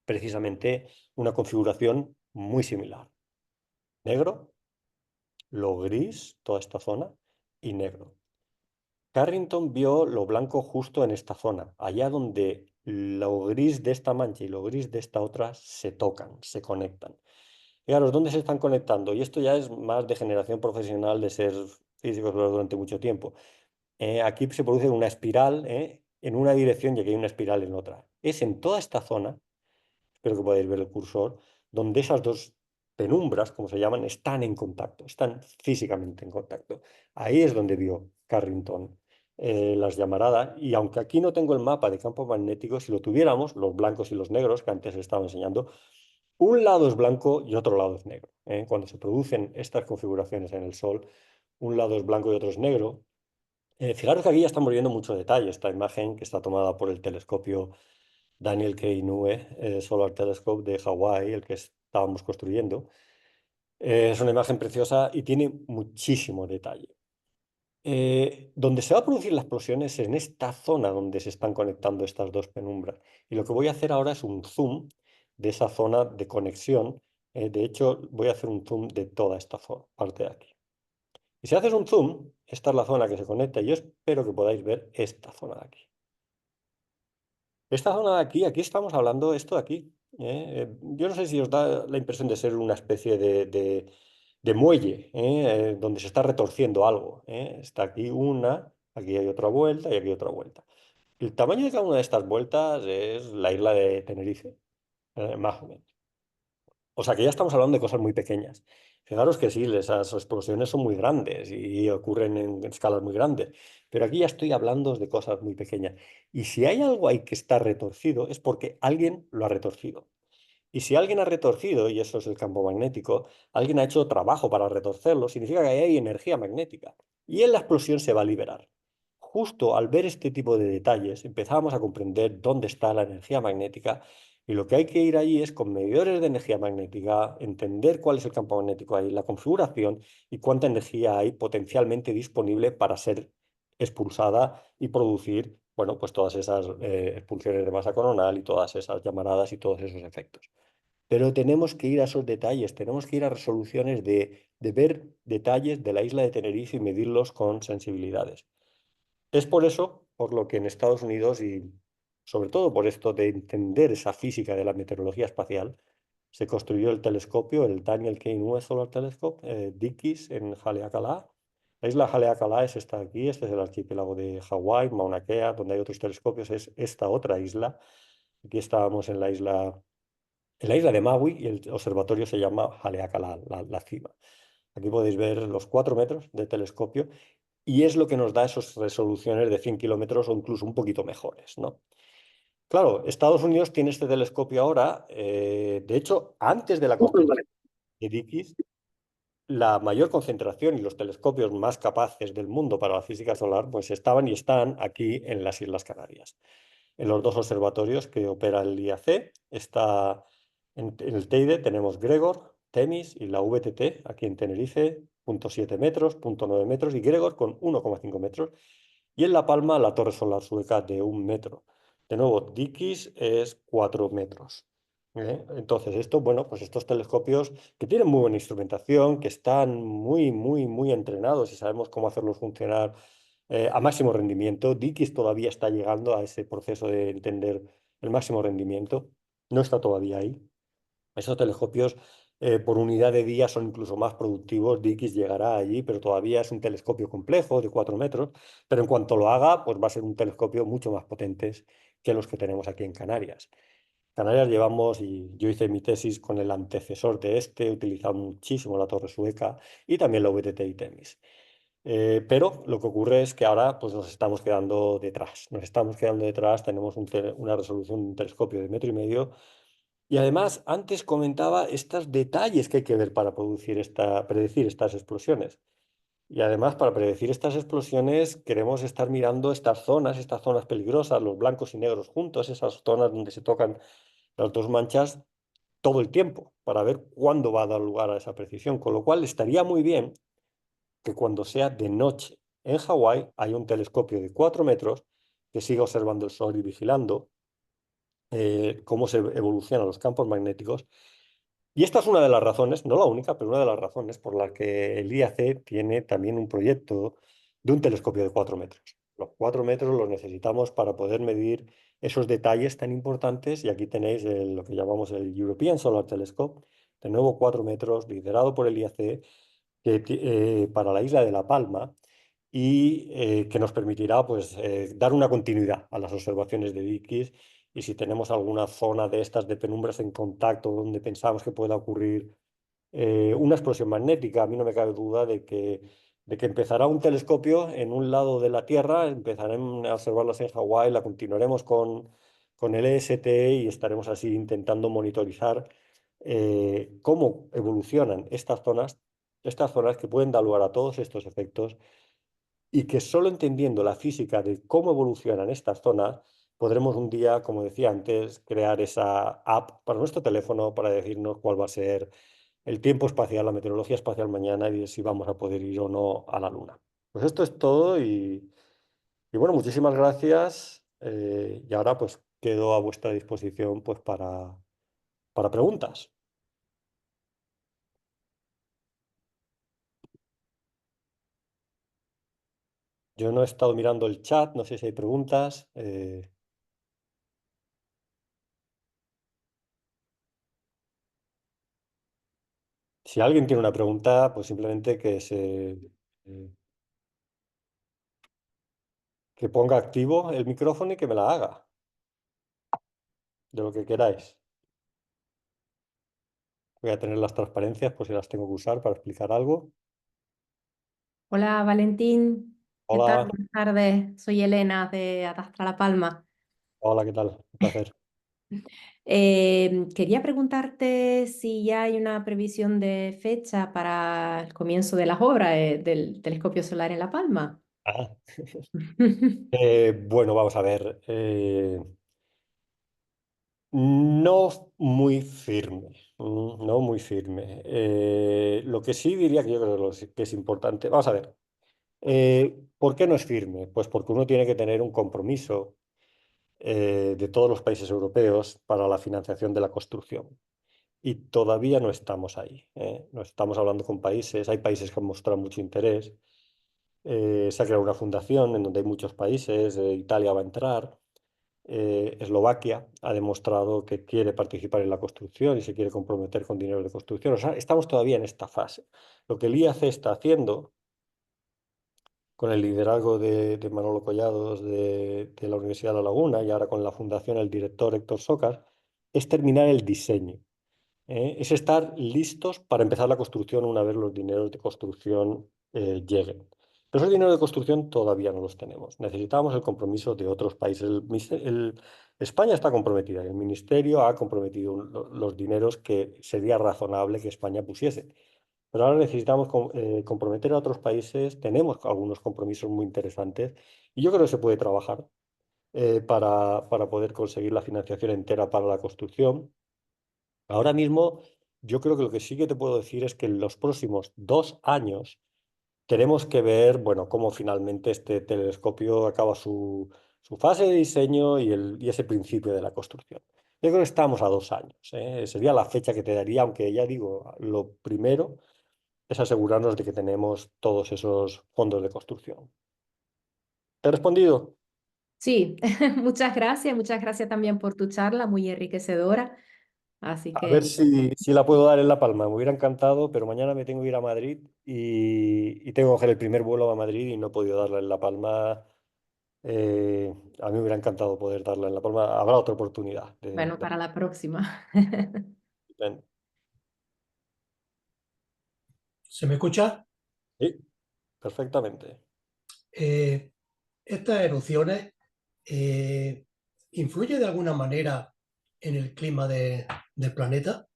precisamente una configuración muy similar. Negro, lo gris, toda esta zona, y negro. Carrington vio lo blanco justo en esta zona, allá donde lo gris de esta mancha y lo gris de esta otra se tocan, se conectan. Fijaros, ¿dónde se están conectando? Y esto ya es más de generación profesional de ser físicos durante mucho tiempo. Aquí se produce una espiral, en una dirección y aquí hay una espiral en otra. Es en toda esta zona, espero que podáis ver el cursor, donde esas dos penumbras, como se llaman, están en contacto, están físicamente en contacto. Ahí es donde vio Carrington las llamaradas, y aunque aquí no tengo el mapa de campo magnético, si lo tuviéramos, los blancos y los negros que antes estaba enseñando, un lado es blanco y otro lado es negro. Cuando se producen estas configuraciones en el Sol, un lado es blanco y otro es negro. Fijaros que aquí ya estamos viendo mucho detalle. Esta imagen que está tomada por el telescopio Daniel K. Inouye Solar Telescope de Hawái, el que estábamos construyendo. Es una imagen preciosa y tiene muchísimo detalle. Donde se va a producir la explosión es en esta zona donde se están conectando estas dos penumbras. Y lo que voy a hacer ahora es un zoom de esa zona de conexión. De hecho, voy a hacer un zoom de toda esta parte de aquí. Y si haces un zoom, esta es la zona que se conecta y yo espero que podáis ver esta zona de aquí. Esta zona de aquí, aquí estamos hablando esto de aquí. Yo no sé si os da la impresión de ser una especie de muelle, donde se está retorciendo algo. Está aquí una, aquí hay otra vuelta y aquí otra vuelta. El tamaño de cada una de estas vueltas es la isla de Tenerife, más o menos. O sea que ya estamos hablando de cosas muy pequeñas. Fijaros que sí, esas explosiones son muy grandes y ocurren en escalas muy grandes, pero aquí ya estoy hablando de cosas muy pequeñas. Y si hay algo ahí que está retorcido, es porque alguien lo ha retorcido. Y si alguien ha retorcido, y eso es el campo magnético, alguien ha hecho trabajo para retorcerlo, significa que ahí hay energía magnética. Y en la explosión se va a liberar. Justo al ver este tipo de detalles, empezamos a comprender dónde está la energía magnética. Y lo que hay que ir allí es con medidores de energía magnética, entender cuál es el campo magnético ahí, la configuración y cuánta energía hay potencialmente disponible para ser expulsada y producir, bueno, pues todas esas expulsiones de masa coronal y todas esas llamaradas y todos esos efectos. Pero tenemos que ir a esos detalles, tenemos que ir a resoluciones de ver detalles de la isla de Tenerife y medirlos con sensibilidades. Es por eso por lo que en Estados Unidos y sobre todo por esto de entender esa física de la meteorología espacial, se construyó el telescopio, el Daniel K. Nuett Solar Telescope, Dickies, en Haleakala. La isla Haleakala es esta aquí, este es el archipiélago de Hawái, Mauna Kea, donde hay otros telescopios, es esta otra isla. Aquí estábamos en la isla de Maui y el observatorio se llama Haleakala, la cima. Aquí podéis ver los 4 metros de telescopio y es lo que nos da esas resoluciones de 100 kilómetros o incluso un poquito mejores, ¿no? Claro, Estados Unidos tiene este telescopio ahora. De hecho, antes de la construcción de Dickies, la mayor concentración y los telescopios más capaces del mundo para la física solar, pues estaban y están aquí en las Islas Canarias. En los dos observatorios que opera el IAC, está en el Teide tenemos Gregor, Temis y la VTT, aquí en Tenerife, 0,7 metros, 0,9 metros, y Gregor con 1,5 metros. Y en La Palma, la torre solar sueca de 1 metro. De nuevo, Dickies es 4 metros. Entonces, esto, bueno, pues estos telescopios que tienen muy buena instrumentación, que están muy, muy, muy entrenados y sabemos cómo hacerlos funcionar a máximo rendimiento. Dickies todavía está llegando a ese proceso de entender el máximo rendimiento. No está todavía ahí. Esos telescopios por unidad de día son incluso más productivos. Dickies llegará allí, pero todavía es un telescopio complejo de 4 metros. Pero en cuanto lo haga, pues va a ser un telescopio mucho más potentes que los que tenemos aquí en Canarias. Canarias llevamos, y yo hice mi tesis con el antecesor de este, utilizando muchísimo la torre sueca y también la VTT y Temis. Pero lo que ocurre es que ahora pues, nos estamos quedando detrás. Nos estamos quedando detrás, tenemos una resolución de un telescopio de 1,5 metros. Y además, antes comentaba estos detalles que hay que ver para predecir estas explosiones. Y además, para predecir estas explosiones, queremos estar mirando estas zonas peligrosas, los blancos y negros juntos, esas zonas donde se tocan las dos manchas todo el tiempo, para ver cuándo va a dar lugar a esa precisión. Con lo cual, estaría muy bien que cuando sea de noche en Hawái hay un telescopio de 4 metros que siga observando el Sol y vigilando cómo se evolucionan los campos magnéticos. Y esta es una de las razones, no la única, pero una de las razones por las que el IAC tiene también un proyecto de un telescopio de 4 metros. Los 4 metros los necesitamos para poder medir esos detalles tan importantes y aquí tenéis lo que llamamos el European Solar Telescope, de nuevo 4 metros, liderado por el IAC, para la isla de La Palma y que nos permitirá pues, dar una continuidad a las observaciones de Dickies y si tenemos alguna zona de estas de penumbras en contacto donde pensamos que pueda ocurrir una explosión magnética, a mí no me cabe duda de que empezará un telescopio en un lado de la Tierra, empezaremos a observarlas en Hawái, la continuaremos con el EST y estaremos así intentando monitorizar cómo evolucionan estas zonas que pueden dar lugar a todos estos efectos y que solo entendiendo la física de cómo evolucionan estas zonas, podremos un día, como decía antes, crear esa app para nuestro teléfono para decirnos cuál va a ser el tiempo espacial, la meteorología espacial mañana y si vamos a poder ir o no a la Luna. Pues esto es todo y bueno, muchísimas gracias y ahora pues quedo a vuestra disposición pues para preguntas. Yo no he estado mirando el chat, no sé si hay preguntas. Si alguien tiene una pregunta, pues simplemente que ponga activo el micrófono y que me la haga, de lo que queráis. Voy a tener las transparencias, pues si las tengo que usar para explicar algo. Hola Valentín, ¿qué tal? Hola, Buenas tardes, soy Elena de Adastra La Palma. hola, ¿qué tal? Un placer. Quería preguntarte si ya hay una previsión de fecha para el comienzo de las obras del telescopio solar en La Palma. Ah, bueno, vamos a ver. No muy firme, no muy firme. Lo que sí diría que yo creo que que es importante, vamos a ver, ¿por qué no es firme? Pues porque uno tiene que tener un compromiso de todos los países europeos para la financiación de la construcción. Y todavía no estamos ahí, ¿eh? No estamos hablando con países, hay países que han mostrado mucho interés. Se ha creado una fundación en donde hay muchos países, Italia va a entrar. Eslovaquia ha demostrado que quiere participar en la construcción y se quiere comprometer con dinero de construcción. O sea, estamos todavía en esta fase. Lo que el IAC está haciendo, con el liderazgo de Manolo Collados de la Universidad de La Laguna y ahora con la fundación el director Héctor Sócar, es terminar el diseño. Es estar listos para empezar la construcción una vez los dineros de construcción lleguen. Pero esos dineros de construcción todavía no los tenemos. Necesitamos el compromiso de otros países. España está comprometida. El Ministerio ha comprometido los dineros que sería razonable que España pusiese. Pero ahora necesitamos comprometer a otros países. Tenemos algunos compromisos muy interesantes y yo creo que se puede trabajar para poder conseguir la financiación entera para la construcción. Ahora mismo, yo creo que lo que sí que te puedo decir es que en los próximos 2 años tenemos que ver, bueno, cómo finalmente este telescopio acaba su fase de diseño y ese principio de la construcción. Yo creo que estamos a 2 años, ¿eh? Sería la fecha que te daría, aunque ya digo, lo primero es asegurarnos de que tenemos todos esos fondos de construcción. ¿Te he respondido? Sí, muchas gracias también por tu charla, muy enriquecedora. Así A que, ver si la puedo dar en La Palma. Me hubiera encantado, pero mañana me tengo que ir a Madrid y tengo que coger el primer vuelo a Madrid y no he podido darla en La Palma. A mí me hubiera encantado poder darla en La Palma. Habrá otra oportunidad. bueno, para la próxima. De- ¿Se me escucha? Sí, perfectamente. Eh, ¿Estas erupciones eh, influyen de alguna manera en el clima del planeta?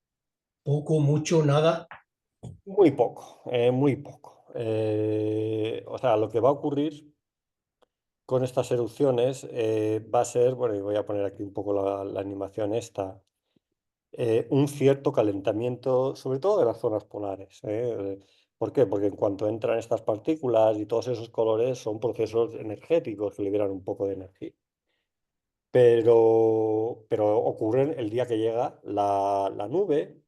Poco, mucho, nada. Muy poco, muy poco. O sea, lo que va a ocurrir con estas erupciones va a ser, bueno, y voy a poner aquí un poco la animación esta. Un cierto calentamiento, sobre todo de las zonas polares. ¿Por qué? Porque en cuanto entran estas partículas y todos esos colores son procesos energéticos que liberan un poco de energía. Pero ocurren el día que llega la nube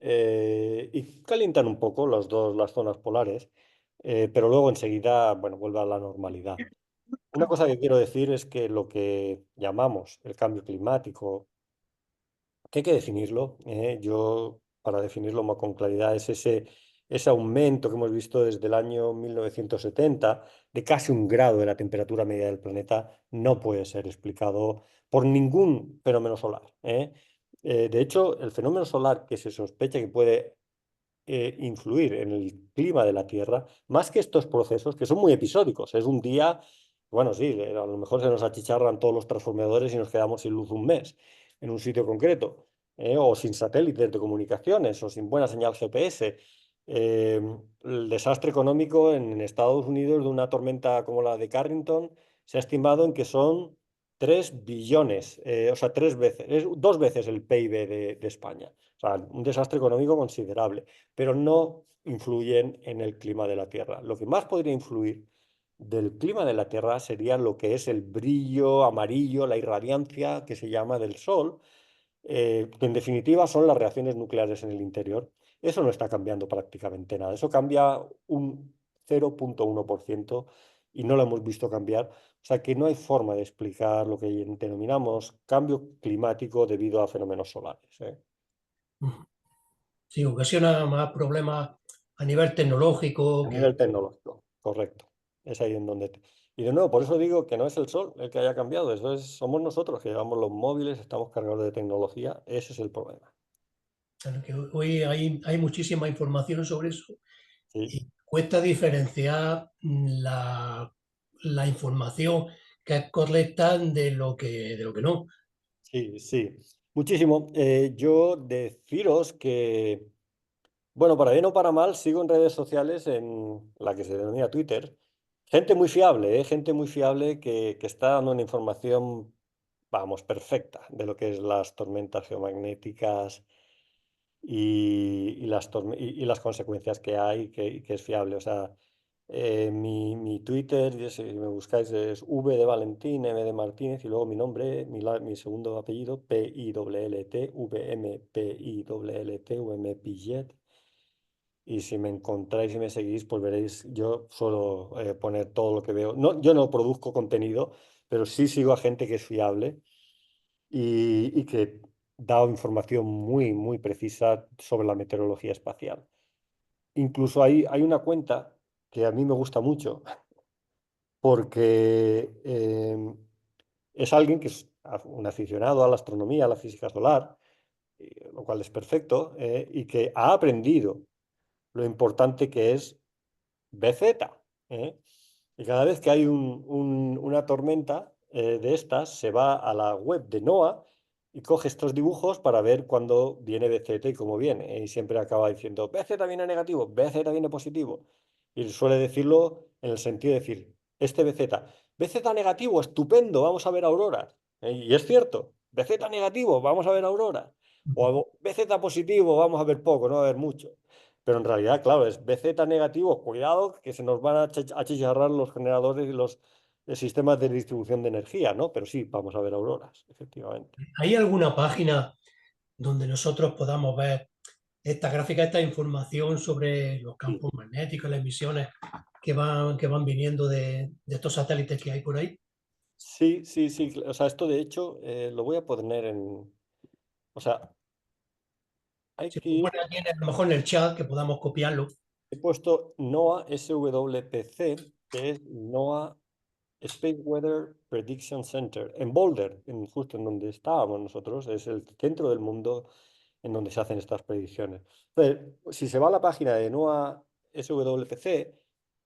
y calientan un poco las zonas polares, pero luego enseguida, bueno, vuelve a la normalidad. Una cosa que quiero decir es que lo que llamamos el cambio climático, que hay que definirlo. Yo, para definirlo más con claridad, es ese aumento que hemos visto desde el año 1970 de casi 1 grado de la temperatura media del planeta, no puede ser explicado por ningún fenómeno solar. De hecho, el fenómeno solar que se sospecha que puede influir en el clima de la Tierra, más que estos procesos que son muy episódicos. Es un día, bueno, sí, a lo mejor se nos achicharran todos los transformadores y nos quedamos sin luz un mes en un sitio concreto, o sin satélites de comunicaciones, o sin buena señal GPS. Eh, el desastre económico en Estados Unidos de una tormenta como la de Carrington se ha estimado en que son 3 billones, o sea, 3 veces, es 2 veces el PIB de España. O sea, un desastre económico considerable, pero no influyen en el clima de la Tierra. Lo que más podría influir del clima de la Tierra sería lo que es el brillo amarillo, la irradiancia que se llama del Sol, que en definitiva son las reacciones nucleares en el interior. Eso no está cambiando prácticamente nada. Eso cambia un 0,1% y no lo hemos visto cambiar. O sea que no hay forma de explicar lo que denominamos cambio climático debido a fenómenos solares. Sí, ocasiona más problemas a nivel tecnológico A que... nivel tecnológico, correcto. Es ahí en donde... Y de nuevo, por eso digo que no es el sol el que haya cambiado, eso es, somos nosotros que llevamos los móviles, estamos cargados de tecnología, ese es el problema. que hoy hay muchísima información sobre eso Sí, y cuesta diferenciar la información que es correcta de lo que no. sí, sí. Muchísimo. Yo deciros que, bueno, para bien o para mal, sigo en redes sociales en la que se denomina Twitter. Gente muy fiable, gente muy fiable que está dando una información, vamos, perfecta de lo que es las tormentas geomagnéticas y las consecuencias que hay y que es fiable. O sea, mi Twitter, si me buscáis, es V de Valentín, M de Martínez y luego mi nombre, mi segundo apellido, Pillt, VMPILLT, Pillet. Y si me encontráis y me seguís, pues veréis, yo suelo poner todo lo que veo. No, yo no produzco contenido, pero sí sigo a gente que es fiable y que da información muy, muy precisa sobre la meteorología espacial. Incluso hay una cuenta que a mí me gusta mucho porque es alguien que es un aficionado a la astronomía, a la física solar, lo cual es perfecto, y que ha aprendido lo importante que es BZ. ¿Eh? Y cada vez que hay una tormenta de estas, se va a la web de NOAA y coge estos dibujos para ver cuándo viene BZ y cómo viene. Y siempre acaba diciendo, BZ viene negativo, BZ viene positivo. Y suele decirlo en el sentido de decir, este BZ, BZ negativo, estupendo, vamos a ver auroras. Y es cierto, BZ negativo, vamos a ver auroras. O BZ positivo, vamos a ver poco, no va a ver mucho. Pero en realidad, claro, es BZ negativo, cuidado, que se nos van a achicharrar los generadores y los sistemas de distribución de energía, ¿no? Pero sí, vamos a ver auroras, efectivamente. ¿Hay alguna página donde nosotros podamos ver esta gráfica, esta información sobre los Sí, campos magnéticos, las emisiones que van viniendo de estos satélites que hay por ahí? sí, sí, sí. O sea, esto de hecho lo voy a poner en... O sea, hay Si que lo ir... pone aquí a lo mejor en el chat, que podamos copiarlo. He puesto NOAA SWPC, que es NOAA Space Weather Prediction Center, en Boulder, justo en donde estábamos nosotros, es el centro del mundo en donde se hacen estas predicciones. Entonces, si se va a la página de NOAA SWPC,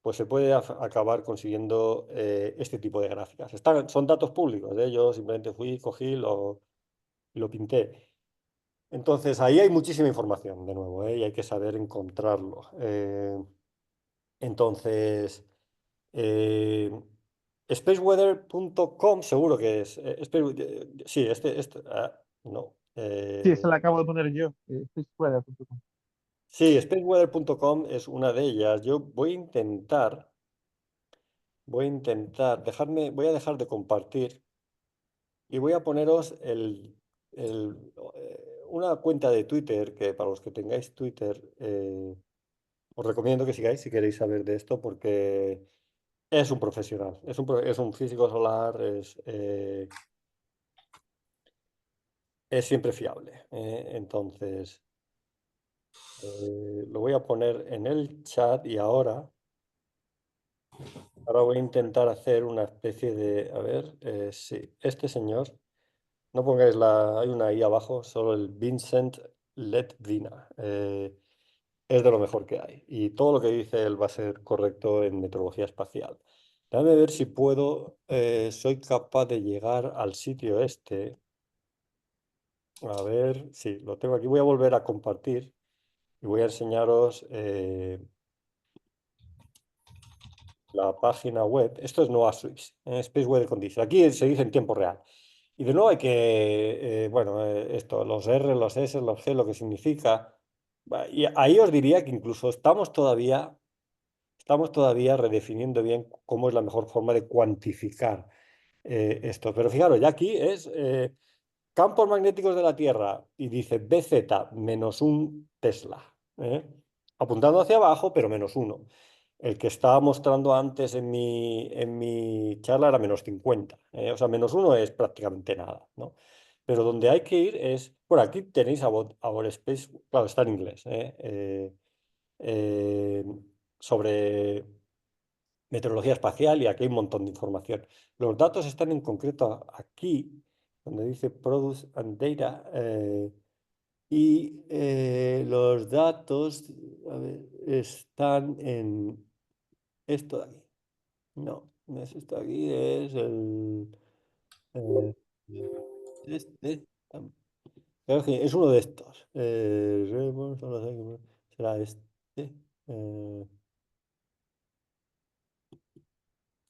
pues se puede acabar consiguiendo este tipo de gráficas. Son datos públicos, yo simplemente fui, cogí y lo pinté. Entonces, ahí hay muchísima información, de nuevo, y hay que saber encontrarlo. Entonces, eh, spaceweather.com seguro que es. Sí, no. Sí, esa la acabo de poner yo. Spaceweather.com. Sí, spaceweather.com es una de ellas. Yo voy a intentar, voy a dejar de compartir y voy a poneros una cuenta de Twitter que para los que tengáis Twitter, os recomiendo que sigáis si queréis saber de esto porque es un profesional, es un físico solar, es siempre fiable. Entonces, lo voy a poner en el chat y ahora voy a intentar hacer una especie de, a ver, sí, este señor, no pongáis hay una ahí abajo, solo el Vincent Letvina. Es de lo mejor que hay. Y todo lo que dice él va a ser correcto en meteorología espacial. Déjame ver si puedo, soy capaz de llegar al sitio este. A ver, sí, lo tengo aquí. Voy a volver a compartir y voy a enseñaros la página web. Esto es NOAA Swiss, Space Weather Condition. Aquí se dice en tiempo real. Y de nuevo hay que, bueno, esto, los R, los S, los G, lo que significa. Y ahí os diría que incluso estamos todavía redefiniendo bien cómo es la mejor forma de cuantificar esto. Pero fijaros, ya aquí es campos magnéticos de la Tierra y dice BZ menos un Tesla, ¿eh? Apuntando hacia abajo, pero menos uno. El que estaba mostrando antes en mi charla era menos 50, ¿eh? O sea, menos uno es prácticamente nada, ¿no? Pero donde hay que ir es, bueno, Bueno, aquí tenéis Our Space, claro, está en inglés, eh, sobre meteorología espacial y aquí hay un montón de información. Los datos están en concreto aquí, donde dice Produce and Data, y los datos, a ver, están en esto de aquí. No, no es esto de aquí, es eh, este. Creo que es uno de estos. Será este. Eh,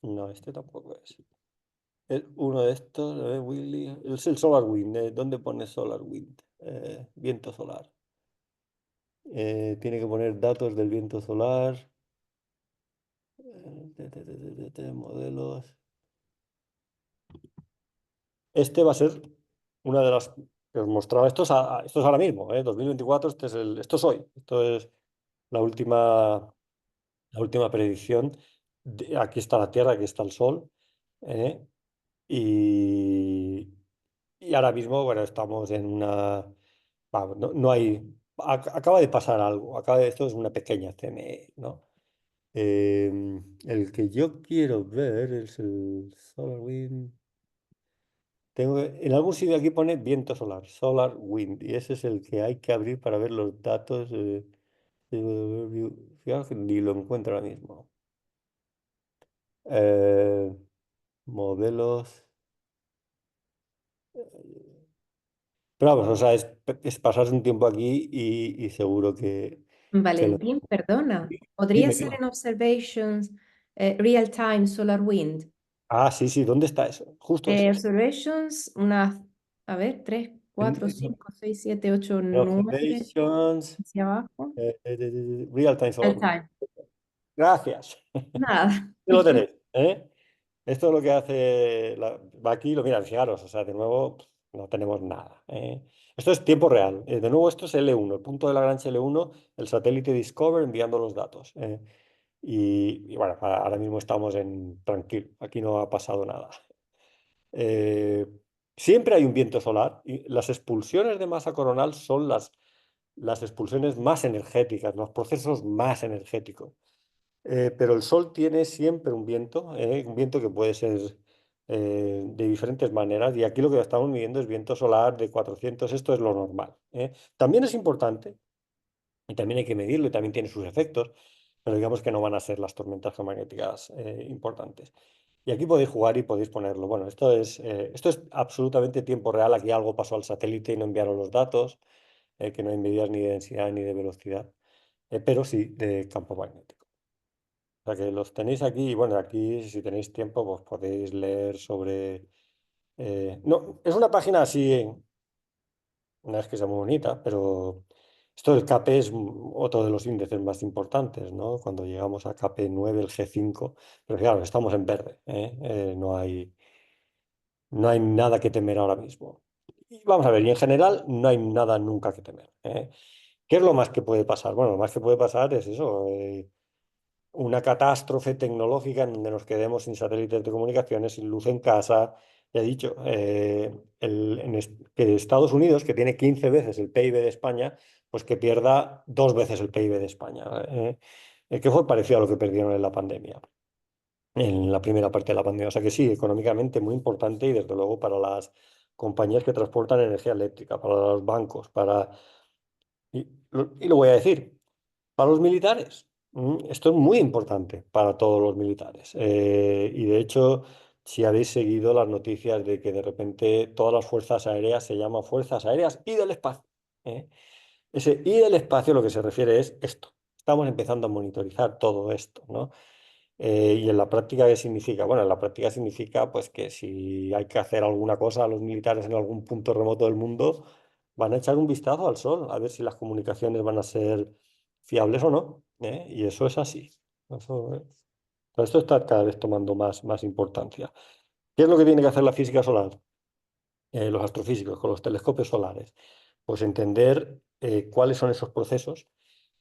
no, este tampoco es. Es uno de estos, a ver, Willy. Es el Solar Wind. ¿Dónde pone Solar Wind? Viento solar. Tiene que poner datos del viento solar. Modelos. Este va a ser una de las que os mostraba. Esto es ahora mismo, 2024. Esto es hoy. Esto es la última predicción. Aquí está la Tierra, aquí está el Sol. ¿eh? Y, y ahora mismo, bueno, estamos en una. Vamos, no hay. Acaba de pasar algo. Esto es una pequeña CME, ¿no? El que yo quiero ver es el Solar Wind. En algún sitio aquí pone viento solar, Solar Wind, y ese es el que hay que abrir para ver los datos. Fijaos que ni lo encuentro ahora mismo. Eh, modelos. Pero vamos, o sea, es pasarse un tiempo aquí y seguro que lo. Valentín, perdona, ¿podría Dime, ser dime. en Observations Real Time Solar Wind? Ah, sí, sí, ¿dónde está eso? Justo eso. Observations, unas, a ver, 3, En, 4, 5, 6, 7, 8, en 9, Observations, hacia abajo. Real Time Real Solar Wind. Time. Gracias. Nada. Ahí lo tenéis, ¿eh? Esto es lo que hace. Va aquí, lo mira, fijaros, o sea, de nuevo, no tenemos nada. Esto es tiempo real. De nuevo, esto es L1, el punto de Lagrange L1, el satélite Discover enviando los datos. Y bueno, ahora mismo estamos tranquilo, aquí no ha pasado nada. Eh, siempre hay un viento solar y las expulsiones de masa coronal son las expulsiones más energéticas, los procesos más energéticos. Pero el Sol tiene siempre un viento que puede ser de diferentes maneras, y aquí lo que estamos midiendo es viento solar de 400, esto es lo normal. También es importante, y también hay que medirlo, y también tiene sus efectos, pero digamos que no van a ser las tormentas geomagnéticas importantes. Y aquí podéis jugar y podéis ponerlo. Bueno, esto es absolutamente tiempo real, aquí algo pasó al satélite y no enviaron los datos, que no hay medidas ni de densidad ni de velocidad, pero sí de campo magnético. O sea que los tenéis aquí y bueno, aquí si tenéis tiempo pues podéis leer sobre. No, es una página así, no es que sea muy bonita, pero esto del KP es otro de los índices más importantes, ¿no? Cuando llegamos a KP9, el G5, pero claro, estamos en verde, no hay nada que temer ahora mismo. Y vamos a ver, y en general no hay nada nunca que temer. ¿Qué es lo más que puede pasar? Bueno, lo más que puede pasar es eso. Una catástrofe tecnológica en donde nos quedemos sin satélites de comunicaciones, sin luz en casa. Ya he dicho, que Estados Unidos, que tiene 15 veces el PIB de España, pues que pierda 2 veces el PIB de España, que fue parecido a lo que perdieron en la pandemia, en la primera parte de la pandemia. O sea que sí, económicamente muy importante y desde luego para las compañías que transportan energía eléctrica, para los bancos, y lo voy a decir. Para los militares, esto es muy importante para todos los militares. Y de hecho, si habéis seguido las noticias de que de repente todas las fuerzas aéreas se llaman Fuerzas Aéreas y del Espacio. ¿eh? Ese y del espacio lo que se refiere es esto. Estamos empezando a monitorizar todo esto, ¿no? ¿Y en la práctica qué significa? Bueno, en la práctica significa pues que si hay que hacer alguna cosa a los militares en algún punto remoto del mundo, van a echar un vistazo al sol a ver si las comunicaciones van a ser fiables o no. Y eso es así. Esto está cada vez tomando más importancia. ¿Qué es lo que tiene que hacer la física solar? Los astrofísicos con los telescopios solares. Pues entender cuáles son esos procesos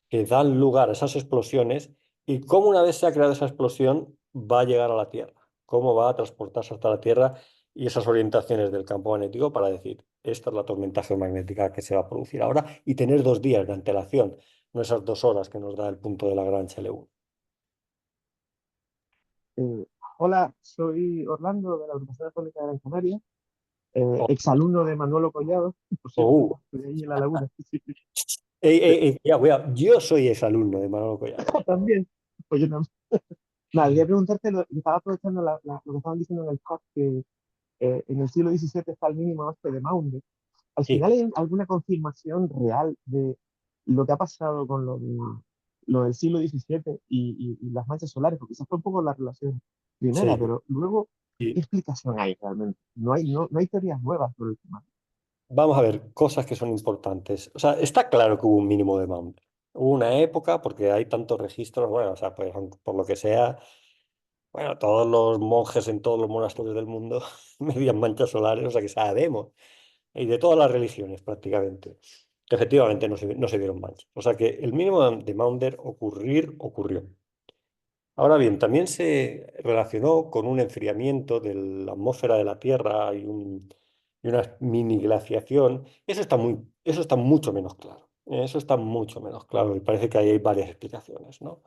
que dan lugar a esas explosiones y cómo una vez se ha creado esa explosión va a llegar a la Tierra, cómo va a transportarse hasta la Tierra y esas orientaciones del campo magnético para decir, esta es la tormenta geomagnética que se va a producir ahora y tener 2 días de antelación, no esas 2 horas que nos da el punto de Lagrange L1. Eh, Hola, soy Orlando de la Agrupación Atómica de Gran Canaria, Oh, exalumno de Manuelo Collado, por cierto, oh. estoy ahí en la laguna. Sí, sí. Cuidado, yo soy exalumno de Manolo Collado. También, pues yo también. Nada, quería preguntarte, estaba aprovechando lo que estaban diciendo en el chat, que en el siglo XVII está el mínimo este de Maunder. Al Sí, final hay alguna confirmación real de lo que ha pasado con lo del siglo XVII y las manchas solares, porque esa fue un poco la relación primera, sí, pero luego, ¿qué sí. explicación hay realmente? No hay teorías nuevas sobre el tema. Vamos a ver, cosas que son importantes. O sea, está claro que hubo un mínimo de Maunder. Hubo una época, porque hay tantos registros, bueno, o sea, pues, por lo que sea, bueno, todos los monjes en todos los monasterios del mundo medían manchas solares, o sea que sabemos, y de todas las religiones prácticamente, que efectivamente no se vieron manchas. O sea que el mínimo de Maunder ocurrió. Ahora bien, también se relacionó con un enfriamiento de la atmósfera de la Tierra y una mini glaciación. Eso está mucho menos claro. Eso está mucho menos claro y parece que ahí hay varias explicaciones, ¿no?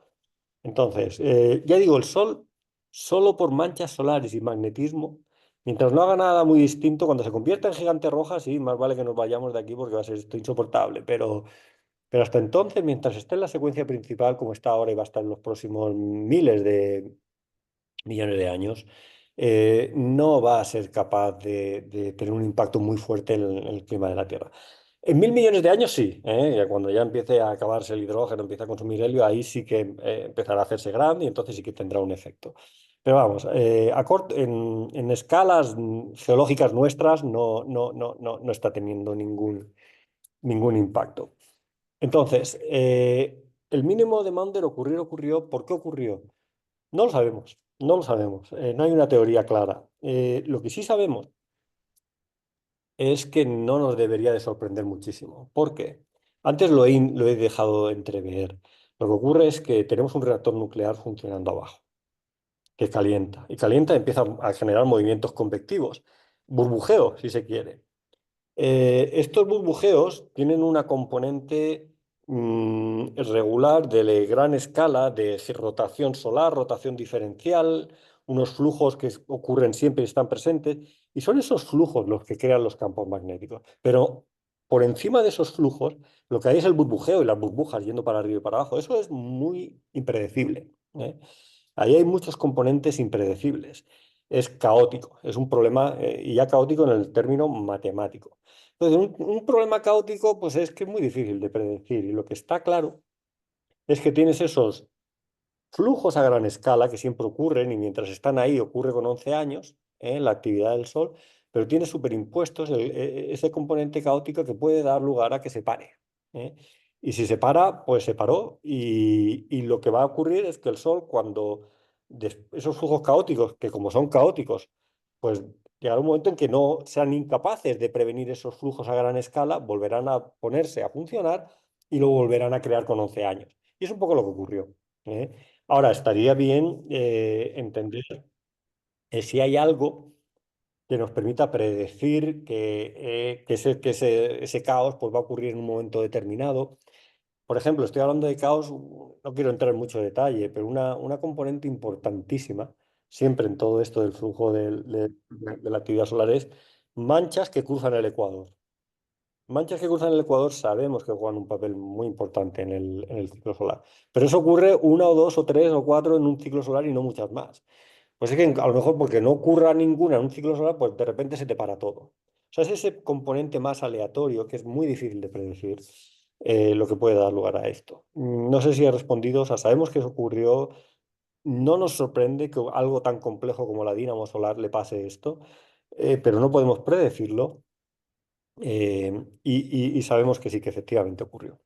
Entonces, ya digo, el Sol, solo por manchas solares y magnetismo, mientras no haga nada muy distinto, cuando se convierta en gigante roja, sí, más vale que nos vayamos de aquí porque va a ser esto insoportable, pero hasta entonces, mientras esté en la secuencia principal, como está ahora y va a estar en los próximos miles de millones de años, no va a ser capaz de tener un impacto muy fuerte en el clima de la Tierra. En 1.000 millones de años sí, ya cuando ya empiece a acabarse el hidrógeno, empiece a consumir helio, ahí sí que empezará a hacerse grande y entonces sí que tendrá un efecto. Pero vamos, en escalas geológicas nuestras no está teniendo ningún impacto. Entonces, el mínimo de Maunder ocurrió. ¿Por qué ocurrió? No lo sabemos, no lo sabemos. No hay una teoría clara. Lo que sí sabemos es que no nos debería de sorprender muchísimo. ¿Por qué? Antes lo he dejado entrever. Lo que ocurre es que tenemos un reactor nuclear funcionando abajo, que calienta. Y calienta y empieza a generar movimientos convectivos, burbujeo, si se quiere. Estos burbujeos tienen una componente regular de gran escala de rotación solar, rotación diferencial, unos flujos que ocurren siempre y están presentes, y son esos flujos los que crean los campos magnéticos. Pero por encima de esos flujos, lo que hay es el burbujeo y las burbujas yendo para arriba y para abajo. Eso es muy impredecible, ¿eh? Ahí hay muchos componentes impredecibles. Es caótico, es un problema, y ya caótico en el término matemático. Entonces, un problema caótico, pues es que es muy difícil de predecir. Y lo que está claro es que tienes esos flujos a gran escala que siempre ocurren y mientras están ahí ocurre con 11 años, la actividad del Sol, pero tiene superimpuestos ese componente caótico que puede dar lugar a que se pare. ¿eh? Y si se para, pues se paró y lo que va a ocurrir es que el Sol, cuando esos flujos caóticos, que como son caóticos, pues llegará un momento en que no sean incapaces de prevenir esos flujos a gran escala, volverán a ponerse a funcionar y lo volverán a crear con 11 años. Y es un poco lo que ocurrió. ¿eh? Ahora, estaría bien entender si hay algo que nos permita predecir que ese caos pues, va a ocurrir en un momento determinado. Por ejemplo, estoy hablando de caos, no quiero entrar en mucho detalle, pero una componente importantísima, siempre en todo esto del flujo de la actividad solar, es manchas que cruzan el ecuador. Manchas que cruzan el Ecuador sabemos que juegan un papel muy importante en el ciclo solar, pero eso ocurre una o dos o tres o cuatro en un ciclo solar y no muchas más. Pues es que a lo mejor porque no ocurra ninguna en un ciclo solar, pues de repente se te para todo. O sea, es ese componente más aleatorio que es muy difícil de predecir lo que puede dar lugar a esto. No sé si he respondido, o sea, sabemos que eso ocurrió, no nos sorprende que algo tan complejo como la dínamo solar le pase esto, pero no podemos predecirlo. Y sabemos que sí, que efectivamente ocurrió.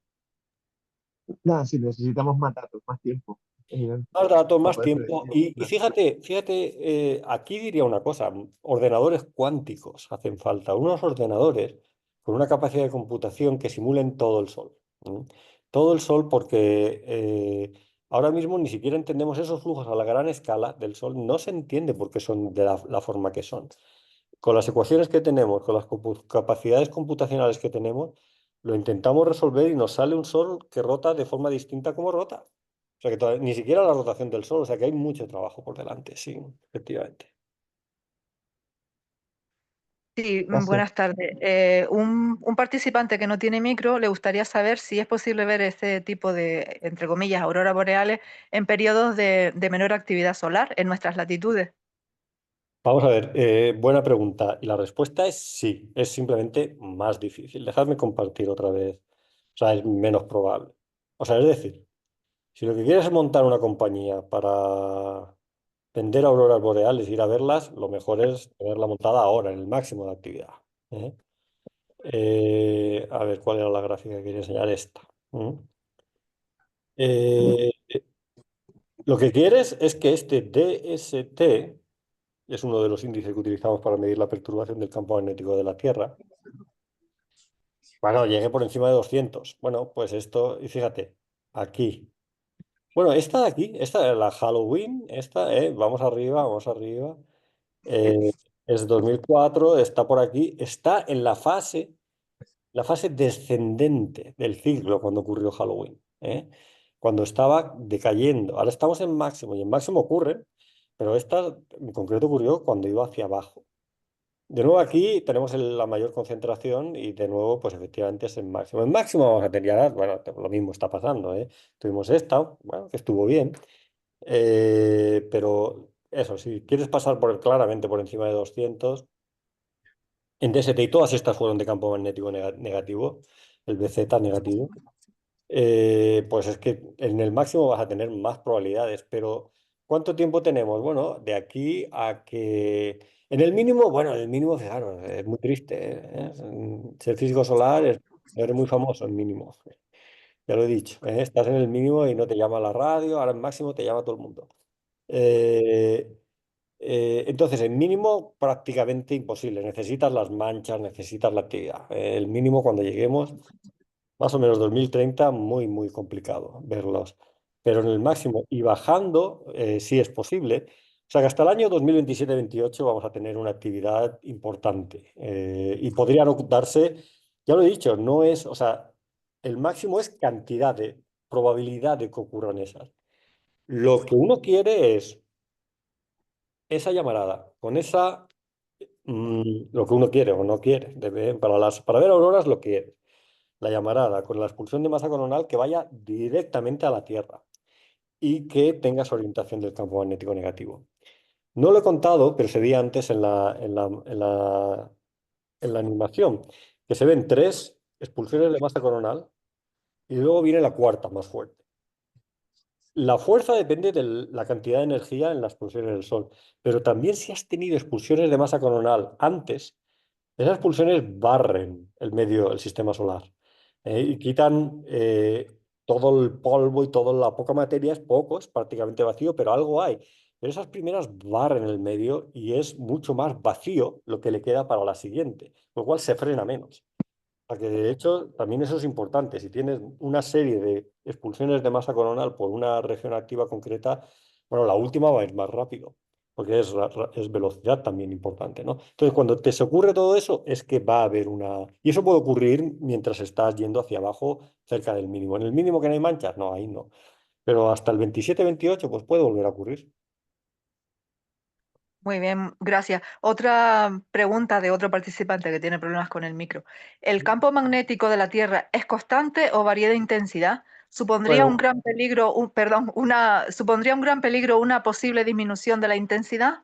Nada, sí, necesitamos más datos, más tiempo, evidente, Más datos, para más poder tiempo. predecirlo. Y Claro. fíjate, aquí diría una cosa, ordenadores cuánticos hacen falta, unos ordenadores con una capacidad de computación que simulen todo el Sol. ¿m? Todo el Sol porque ahora mismo ni siquiera entendemos esos flujos a la gran escala del Sol, no se entiende por qué son de la forma que son. con las ecuaciones que tenemos, con las capacidades computacionales que tenemos, lo intentamos resolver y nos sale un Sol que rota de forma distinta como rota. O sea que ni siquiera la rotación del Sol, o sea que hay mucho trabajo por delante, sí, efectivamente. Sí, Gracias. buenas tardes. Un participante que no tiene micro le gustaría saber si es posible ver este tipo de, entre comillas, auroras boreales en periodos de menor actividad solar en nuestras latitudes. Vamos a ver, buena pregunta. Y la respuesta es sí, es simplemente más difícil. Dejadme compartir otra vez. O sea, es menos probable. O sea, es decir, si lo que quieres es montar una compañía para vender auroras boreales, ir a verlas, lo mejor es tenerla montada ahora, en el máximo de actividad. ¿Eh? A ver, ¿cuál era la gráfica que quería enseñar? Esta. ¿Mm? Eh, lo que quieres es que este DST, es uno de los índices que utilizamos para medir la perturbación del campo magnético de la Tierra, bueno, llegué por encima de 200. Bueno, pues esto, y fíjate, aquí. Bueno, esta de aquí, esta, la Halloween, esta, vamos arriba, vamos arriba. eh, es 2004, está por aquí, está en la fase descendente del ciclo cuando ocurrió Halloween, cuando estaba decayendo. Ahora estamos en máximo y en máximo ocurre, pero esta en concreto ocurrió cuando iba hacia abajo. De nuevo aquí tenemos la mayor concentración y de nuevo, pues efectivamente es en máximo. En máximo vamos a tener, ya, bueno, lo mismo está pasando, ¿eh? Tuvimos esta, bueno, que estuvo bien, pero eso, si quieres pasar claramente por encima de 200, en DST, y todas estas fueron de campo magnético negativo, el BZ negativo, pues es que en el máximo vas a tener más probabilidades, pero ¿cuánto tiempo tenemos? Bueno, de aquí a que... En el mínimo, bueno, en el mínimo, fijaros, es muy triste, ¿eh? Ser físico solar es eres muy famoso en mínimo, ya lo he dicho, ¿eh? Estás en el mínimo y no te llama la radio, ahora en máximo te llama todo el mundo. Eh, entonces, en mínimo prácticamente imposible, necesitas las manchas, necesitas la actividad. El mínimo cuando lleguemos más o menos 2030, muy, muy complicado verlos. Pero en el máximo y bajando, sí es posible. O sea que hasta el año 2027-28 vamos a tener una actividad importante. Y podrían darse, ya lo he dicho, no es, o sea, el máximo es cantidad de probabilidad de que ocurran esas. Lo que uno quiere es esa llamarada, con esa, lo que uno quiere o no quiere. Para ver auroras lo que es la llamarada con la expulsión de masa coronal que vaya directamente a la Tierra y que tenga su orientación del campo magnético negativo. No lo he contado, pero se veía antes en la animación, que se ven tres expulsiones de masa coronal y luego viene la cuarta más fuerte. La fuerza depende de la cantidad de energía en las expulsiones del Sol, pero también si has tenido expulsiones de masa coronal antes, esas pulsiones barren el medio, el sistema solar, y quitan todo el polvo y toda la poca materia, es poco, es prácticamente vacío, pero algo hay. Pero esas primeras barren el medio y es mucho más vacío lo que le queda para la siguiente, con lo cual se frena menos. O sea que de hecho también eso es importante. Si tienes una serie de expulsiones de masa coronal por una región activa concreta, bueno, la última va a ir más rápido, porque es velocidad también importante, ¿no? Entonces, cuando te se ocurre todo eso, es que va a haber una... Y eso puede ocurrir mientras estás yendo hacia abajo, cerca del mínimo. En el mínimo que no hay manchas, no, ahí no. Pero hasta el 27-28, pues puede volver a ocurrir. Muy bien, gracias. Otra pregunta de otro participante que tiene problemas con el micro. ¿El campo magnético de la Tierra es constante o varía de intensidad? ¿Supondría un Bueno, gran peligro, supondría un gran peligro una posible disminución de la intensidad?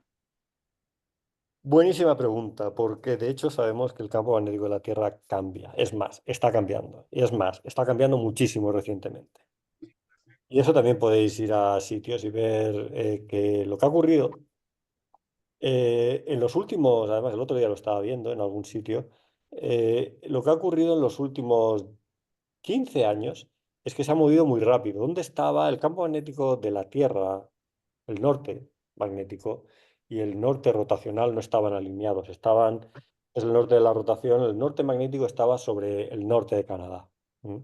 buenísima pregunta, porque de hecho sabemos que el campo magnético de la Tierra cambia. Es más, está cambiando. Y es más, está cambiando muchísimo recientemente. Y eso también podéis ir a sitios y ver que lo que ha ocurrido en los últimos, además el otro día lo estaba viendo en algún sitio, lo que ha ocurrido en los últimos 15 años es que se ha movido muy rápido. ¿Dónde estaba el campo magnético de la Tierra, el norte magnético y el norte rotacional no estaban alineados? Es el norte de la rotación, el norte magnético estaba sobre el norte de Canadá. ¿Mm?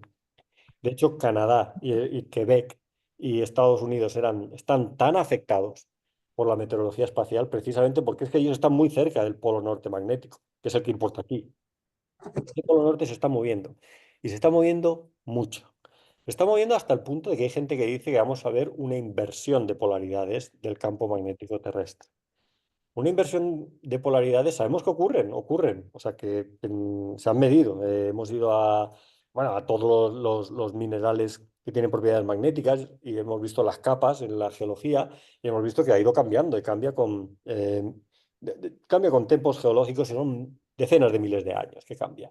De hecho, Canadá y Quebec y Estados Unidos están tan afectados por la meteorología espacial, precisamente porque es que ellos están muy cerca del polo norte magnético, que es el que importa aquí. El polo norte se está moviendo y se está moviendo mucho. Se está moviendo hasta el punto de que hay gente que dice que vamos a ver una inversión de polaridades del campo magnético terrestre. Una inversión de polaridades, sabemos que ocurren, o sea que se han medido. Hemos ido bueno, a todos los minerales que tienen propiedades magnéticas y hemos visto las capas en la geología y hemos visto que ha ido cambiando y cambia con tiempos geológicos y son decenas de miles de años que cambia.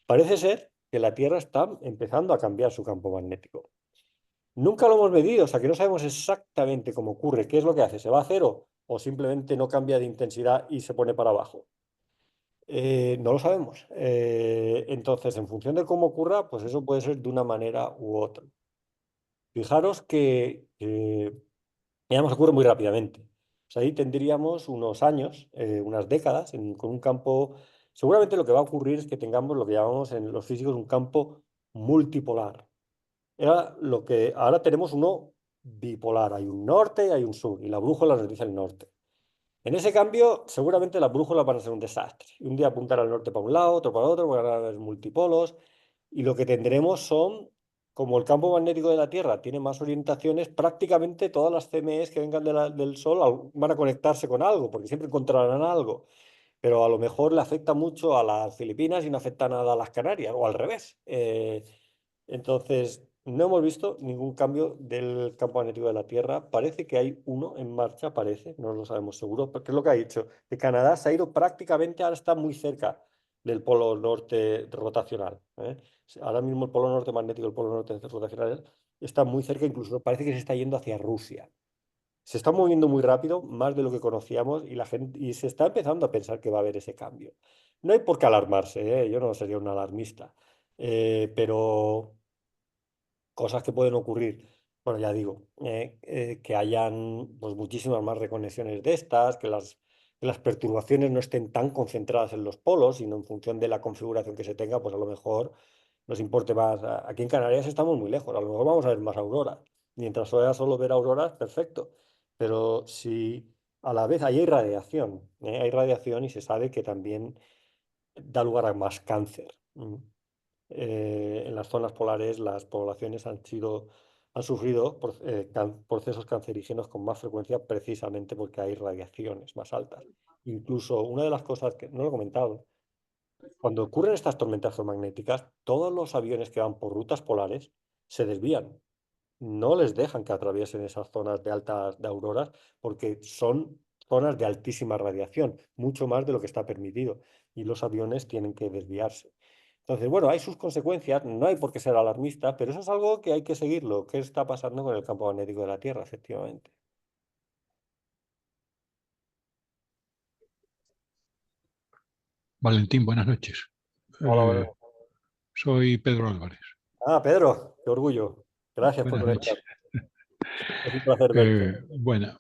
Parece ser que la Tierra está empezando a cambiar su campo magnético. Nunca lo hemos medido, o sea que no sabemos exactamente cómo ocurre, qué es lo que hace, ¿se va a cero o simplemente no cambia de intensidad y se pone para abajo? No lo sabemos. Entonces, en función de cómo ocurra, pues eso puede ser de una manera u otra. Fijaros que, digamos, ocurre muy rápidamente. O sea, ahí tendríamos unos años, unas décadas, con un campo. Seguramente lo que va a ocurrir es que tengamos lo que llamamos en los físicos un campo multipolar. Era lo que ahora tenemos uno bipolar. Hay un norte y hay un sur, y la brújula nos dice el norte. En ese cambio, seguramente las brújulas van a ser un desastre. Un día apuntar al norte para un lado, otro para otro, van a haber multipolos, y lo que tendremos son, como el campo magnético de la Tierra tiene más orientaciones, prácticamente todas las CMEs que vengan del Sol van a conectarse con algo, porque siempre encontrarán algo. Pero a lo mejor le afecta mucho a las Filipinas y no afecta nada a las Canarias, o al revés. Entonces, no hemos visto ningún cambio del campo magnético de la Tierra. Parece que hay uno en marcha, parece, no lo sabemos seguro, porque es lo que ha dicho, que Canadá se ha ido prácticamente, ahora está muy cerca del polo norte rotacional. Ahora mismo el polo norte magnético y el polo norte rotacional está muy cerca, incluso parece que se está yendo hacia Rusia. Se está moviendo muy rápido, más de lo que conocíamos, y la gente y se está empezando a pensar que va a haber ese cambio. No hay por qué alarmarse, ¿eh? Yo no sería un alarmista, pero cosas que pueden ocurrir, bueno, ya digo, que hayan pues, muchísimas más reconexiones de estas, que las perturbaciones no estén tan concentradas en los polos, sino en función de la configuración que se tenga, pues a lo mejor nos importe más. Aquí en Canarias estamos muy lejos, a lo mejor vamos a ver más auroras. Mientras sea solo ver auroras, perfecto. Pero si a la vez ahí hay radiación y se sabe que también da lugar a más cáncer. En las zonas polares las poblaciones han sufrido procesos cancerígenos con más frecuencia precisamente porque hay radiaciones más altas. Incluso una de las cosas que no lo he comentado, cuando ocurren estas tormentas geomagnéticas, todos los aviones que van por rutas polares se desvían. No les dejan que atraviesen esas zonas de auroras porque son zonas de altísima radiación, mucho más de lo que está permitido, y los aviones tienen que desviarse. Entonces, bueno, hay sus consecuencias, no hay por qué ser alarmista, pero eso es algo que hay que seguirlo. ¿Qué está pasando con el campo magnético de la Tierra, efectivamente? Valentín, buenas noches. Hola, buenas. Soy Pedro Álvarez. Ah, Pedro, qué orgullo. Gracias por Buenas noches. conectar. Es un placer verte.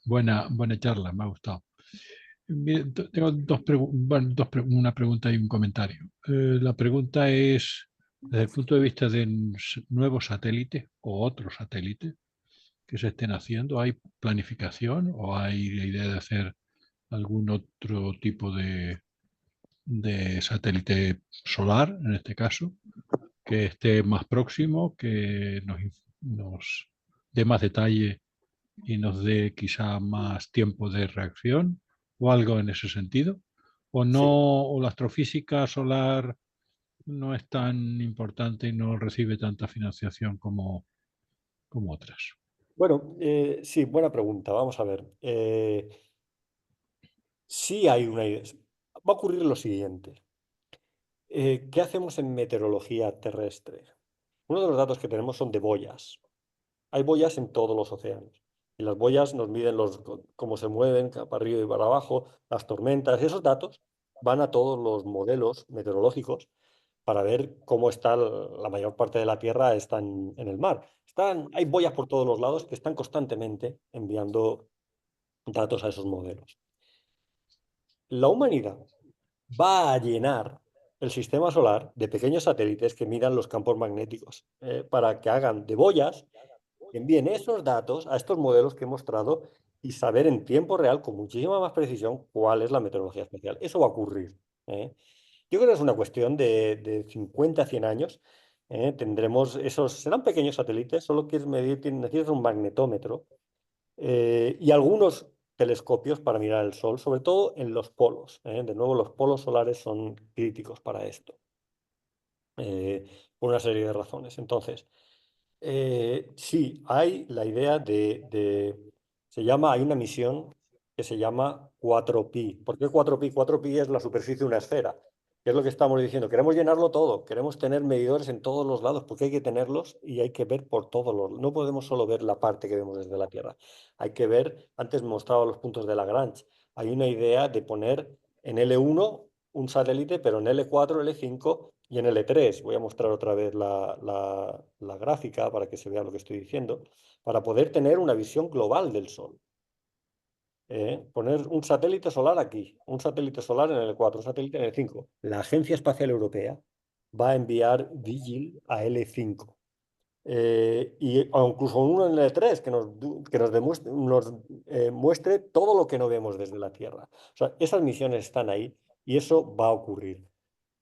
Buena charla, me ha gustado. Bien, tengo una pregunta y un comentario. La pregunta es, desde el punto de vista de nuevos satélites o otros satélites que se estén haciendo, ¿hay planificación o hay la idea de hacer algún otro tipo de satélite solar, en este caso, que esté más próximo, que nos dé más detalle y nos dé quizá más tiempo de reacción o algo en ese sentido? ¿O no, Sí. o la astrofísica solar no es tan importante y no recibe tanta financiación como otras? Bueno, sí, buena pregunta. Vamos a ver. Sí hay una idea. Va a ocurrir lo siguiente. ¿Qué hacemos en meteorología terrestre? Uno de los datos que tenemos son de boyas. Hay boyas en todos los océanos. Y las boyas nos miden cómo se mueven para arriba y para abajo, las tormentas. Esos datos van a todos los modelos meteorológicos para ver cómo está la mayor parte de la Tierra está en el mar. Hay boyas por todos los lados que están constantemente enviando datos a esos modelos. La humanidad va a llenar el sistema solar de pequeños satélites que midan los campos magnéticos para que hagan de boyas, que envíen esos datos a estos modelos que he mostrado y saber en tiempo real, con muchísima más precisión, cuál es la meteorología espacial. Eso va a ocurrir. ¿Eh? Yo creo que es una cuestión de 50 a 100 años. Tendremos esos, serán pequeños satélites, solo quieres medir, necesitas un magnetómetro y algunos telescopios para mirar el Sol, sobre todo en los polos. De nuevo, los polos solares son críticos para esto, eh, por una serie de razones. Entonces, sí, hay la idea hay una misión que se llama 4pi. ¿Por qué 4pi? 4pi es la superficie de una esfera. ¿Qué es lo que estamos diciendo? Queremos llenarlo todo, queremos tener medidores en todos los lados, porque hay que tenerlos y hay que ver por todos los. No podemos solo ver la parte que vemos desde la Tierra. Hay que ver, antes mostraba los puntos de Lagrange. Hay una idea de poner en L1 un satélite, pero en L4, L5 y en L3. Voy a mostrar otra vez la gráfica para que se vea lo que estoy diciendo, para poder tener una visión global del Sol. Poner un satélite solar aquí, un satélite solar en L4, un satélite en L5. La Agencia Espacial Europea va a enviar Vigil a L5. O incluso uno en L3 que nos muestre todo lo que no vemos desde la Tierra. O sea, esas misiones están ahí y eso va a ocurrir.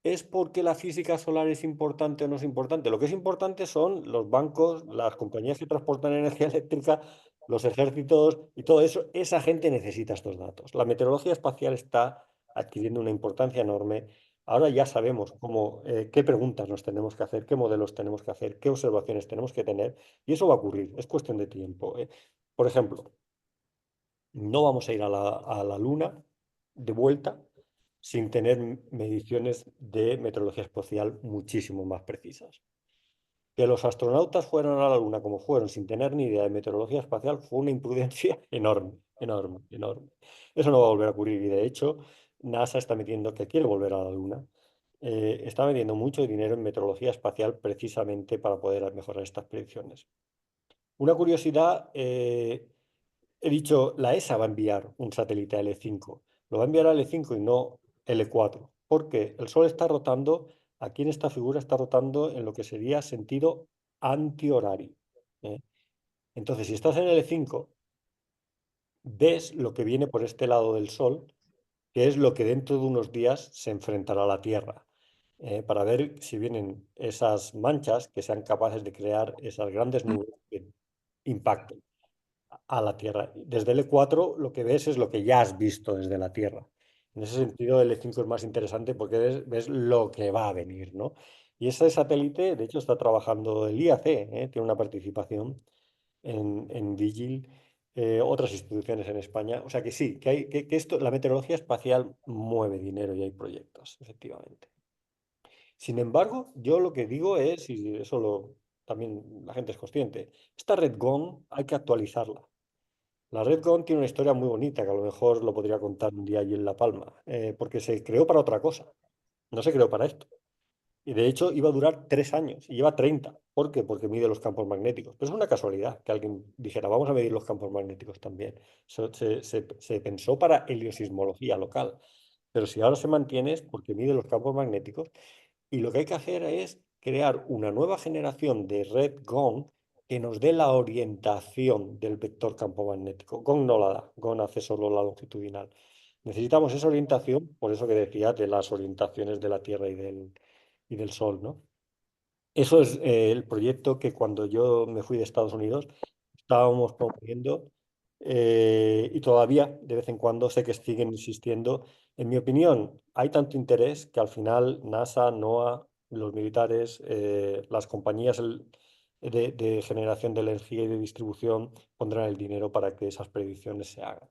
¿Es porque la física solar es importante o no es importante? Lo que es importante son los bancos, las compañías que transportan energía eléctrica, los ejércitos y todo eso. Esa gente necesita estos datos. La meteorología espacial está adquiriendo una importancia enorme. Ahora ya sabemos qué preguntas nos tenemos que hacer, qué modelos tenemos que hacer, qué observaciones tenemos que tener, y eso va a ocurrir. Es cuestión de tiempo. Por ejemplo, no vamos a ir a la Luna de vuelta sin tener mediciones de meteorología espacial muchísimo más precisas. Que los astronautas fueran a la Luna como fueron sin tener ni idea de meteorología espacial fue una imprudencia enorme, enorme, enorme. Eso no va a volver a ocurrir y de hecho NASA está metiendo que quiere volver a la Luna. Está metiendo mucho dinero en meteorología espacial precisamente para poder mejorar estas predicciones. Una curiosidad, he dicho, la ESA va a enviar un satélite a L5. Lo va a enviar a L5 y no L4, porque el Sol está rotando, aquí en esta figura está rotando en lo que sería sentido antihorario. ¿Eh? Entonces, si estás en L5, ves lo que viene por este lado del Sol, que es lo que dentro de unos días se enfrentará a la Tierra, para ver si vienen esas manchas que sean capaces de crear esas grandes nubes que impacten a la Tierra. Desde L4 lo que ves es lo que ya has visto desde la Tierra. En ese sentido, L5 es más interesante porque ves lo que va a venir, ¿no? Y ese satélite, de hecho, está trabajando el IAC, tiene una participación en Vigil, otras instituciones en España. O sea que sí, que la meteorología espacial mueve dinero y hay proyectos, efectivamente. Sin embargo, yo lo que digo es, y también la gente es consciente, esta red GON hay que actualizarla. La Red GON tiene una historia muy bonita que a lo mejor lo podría contar un día allí en La Palma, porque se creó para otra cosa, no se creó para esto. Y de hecho iba a durar 3 años y lleva 30. ¿Por qué? Porque mide los campos magnéticos. Pero es una casualidad que alguien dijera, vamos a medir los campos magnéticos también. Se pensó para heliosismología local. Pero si ahora se mantiene es porque mide los campos magnéticos y lo que hay que hacer es crear una nueva generación de red GON que nos dé la orientación del vector campo magnético. GON no la da, GON hace solo la longitudinal. Necesitamos esa orientación, por eso que decía, de las orientaciones de la Tierra y del Sol, ¿no? Eso es el proyecto que cuando yo me fui de Estados Unidos estábamos promoviendo y todavía de vez en cuando sé que siguen insistiendo. En mi opinión, hay tanto interés que al final NASA, NOAA, los militares, las compañías de generación de energía y de distribución pondrán el dinero para que esas predicciones se hagan.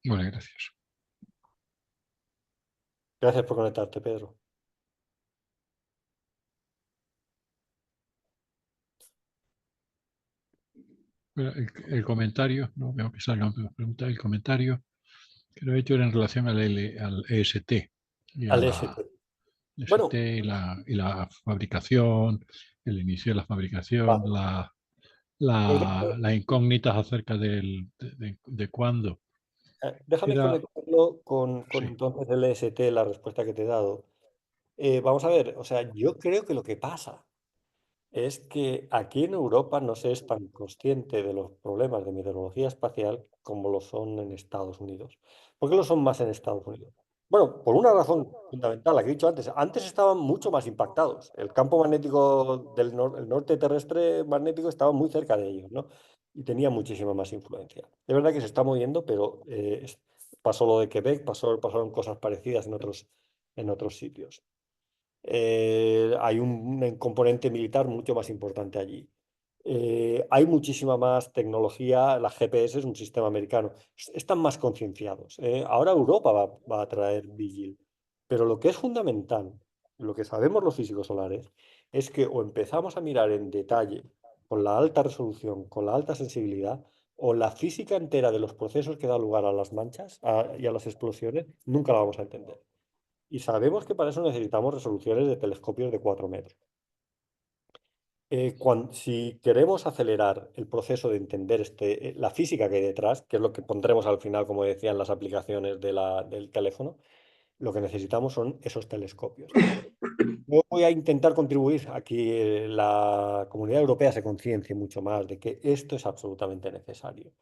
Vale, gracias. Gracias por conectarte, Pedro. Bueno, el comentario, no veo que salga una pregunta, el comentario que lo he hecho era en relación al EST y a Al la EST. EST Bueno, y la fabricación, el inicio de la fabricación, vale. Pues las incógnitas acerca de cuándo. déjame Era, conectarlo con sí, entonces el EST, la respuesta que te he dado. Vamos a ver, o sea, yo creo que lo que pasa es que aquí en Europa no se es tan consciente de los problemas de meteorología espacial como lo son en Estados Unidos. ¿Por qué lo son más en Estados Unidos? Bueno, por una razón fundamental, la que he dicho antes. Antes estaban mucho más impactados. El campo magnético el norte terrestre magnético estaba muy cerca de ellos, ¿no? Y tenía muchísima más influencia. Es verdad que se está moviendo, pero pasó lo de Quebec, pasaron cosas parecidas en otros sitios. Hay un componente militar mucho más importante allí. Hay muchísima más tecnología, la GPS es un sistema americano, están más concienciados. Ahora Europa va a traer Vigil, pero lo que es fundamental, lo que sabemos los físicos solares, es que o empezamos a mirar en detalle, con la alta resolución, con la alta sensibilidad, o la física entera de los procesos que da lugar a las manchas y a las explosiones, nunca la vamos a entender. Y sabemos que para eso necesitamos resoluciones de telescopios de 4 metros. Si queremos acelerar el proceso de entender la física que hay detrás, que es lo que pondremos al final, como decían las aplicaciones del teléfono, lo que necesitamos son esos telescopios. Yo voy a intentar contribuir a que la comunidad europea se conciencie mucho más de que esto es absolutamente necesario,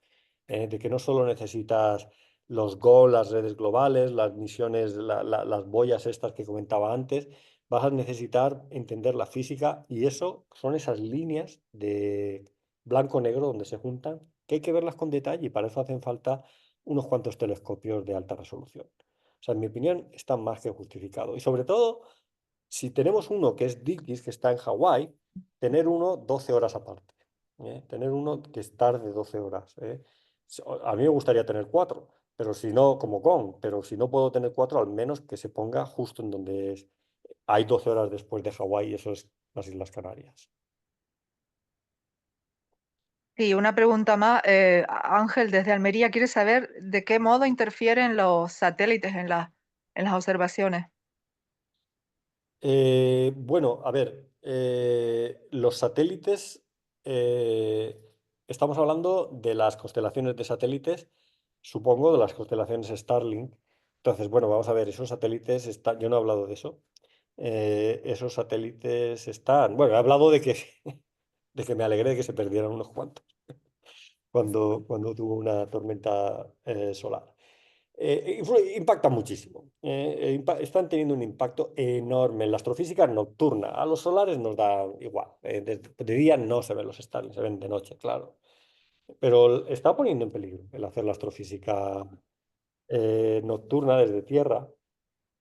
de que no solo necesitas los GO, las redes globales, las misiones, las boyas estas que comentaba antes, vas a necesitar entender la física y eso son esas líneas de blanco-negro donde se juntan, que hay que verlas con detalle y para eso hacen falta unos cuantos telescopios de alta resolución. O sea, en mi opinión, está más que justificado. Y sobre todo, si tenemos uno que es Dickies, que está en Hawái, tener uno 12 horas aparte. Tener uno que es tarde 12 horas. A mí me gustaría tener cuatro, pero si no, como con, pero si no puedo tener cuatro, al menos que se ponga justo en donde es. Hay 12 horas después de Hawái y eso es las Islas Canarias. Sí, una pregunta más. Ángel, desde Almería, quiere saber de qué modo interfieren los satélites en las observaciones. Bueno, a ver, los satélites, estamos hablando de las constelaciones de satélites, supongo, de las constelaciones Starlink. Entonces, bueno, vamos a ver, esos satélites están, yo no he hablado de eso. Esos satélites están, bueno, he hablado de que, de que me alegré de que se perdieran unos cuantos cuando tuvo una tormenta solar. Impacta muchísimo. Están teniendo un impacto enorme en la astrofísica nocturna. A los solares nos da igual. De día no se ven los Starlink, se ven de noche, claro. Pero está poniendo en peligro el hacer la astrofísica nocturna desde tierra.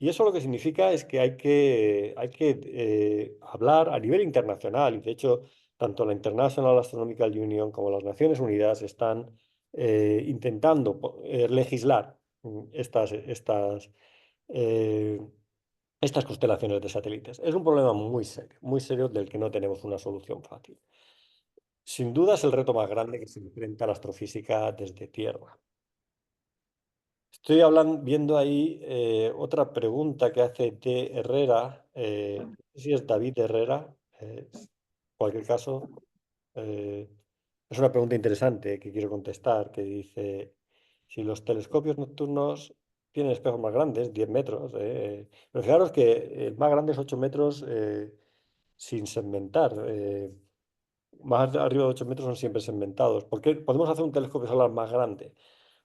Y eso lo que significa es que hay que hablar a nivel internacional. Y de hecho, tanto la International Astronomical Union como las Naciones Unidas están intentando legislar eh, estas constelaciones de satélites. Es un problema muy serio del que no tenemos una solución fácil. Sin duda es el reto más grande que se enfrenta la astrofísica desde Tierra. Estoy viendo ahí otra pregunta que hace D. Herrera. No sé si es David Herrera. En cualquier caso, eh, es una pregunta interesante que quiero contestar, que dice, si los telescopios nocturnos tienen espejos más grandes, 10 metros, pero fijaros que el más grande es 8 metros sin segmentar. Más arriba de 8 metros son siempre segmentados. ¿Por qué podemos hacer un telescopio solar más grande?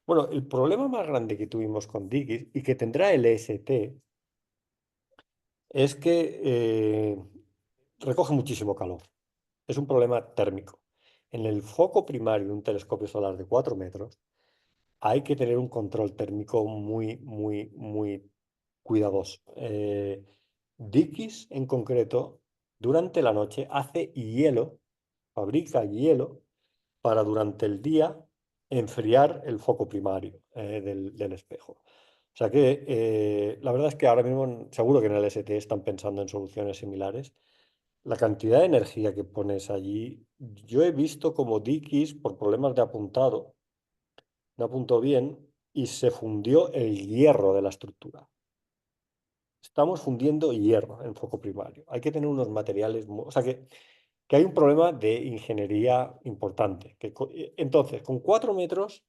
Bueno, el problema más grande que tuvimos con Digis y que tendrá el EST es que recoge muchísimo calor. Es un problema térmico. En el foco primario de un telescopio solar de 4 metros hay que tener un control térmico muy cuidadoso. Dickies, en concreto, durante la noche hace hielo, fabrica hielo para durante el día enfriar el foco primario del espejo. O sea que la verdad es que ahora mismo seguro que en el ST están pensando en soluciones similares. La cantidad de energía que pones allí, yo he visto como Dickies por problemas de apuntado, no apuntó bien y se fundió el hierro de la estructura. Estamos fundiendo hierro en foco primario. Hay que tener unos materiales, o sea que hay un problema de ingeniería importante. Entonces, con 4 metros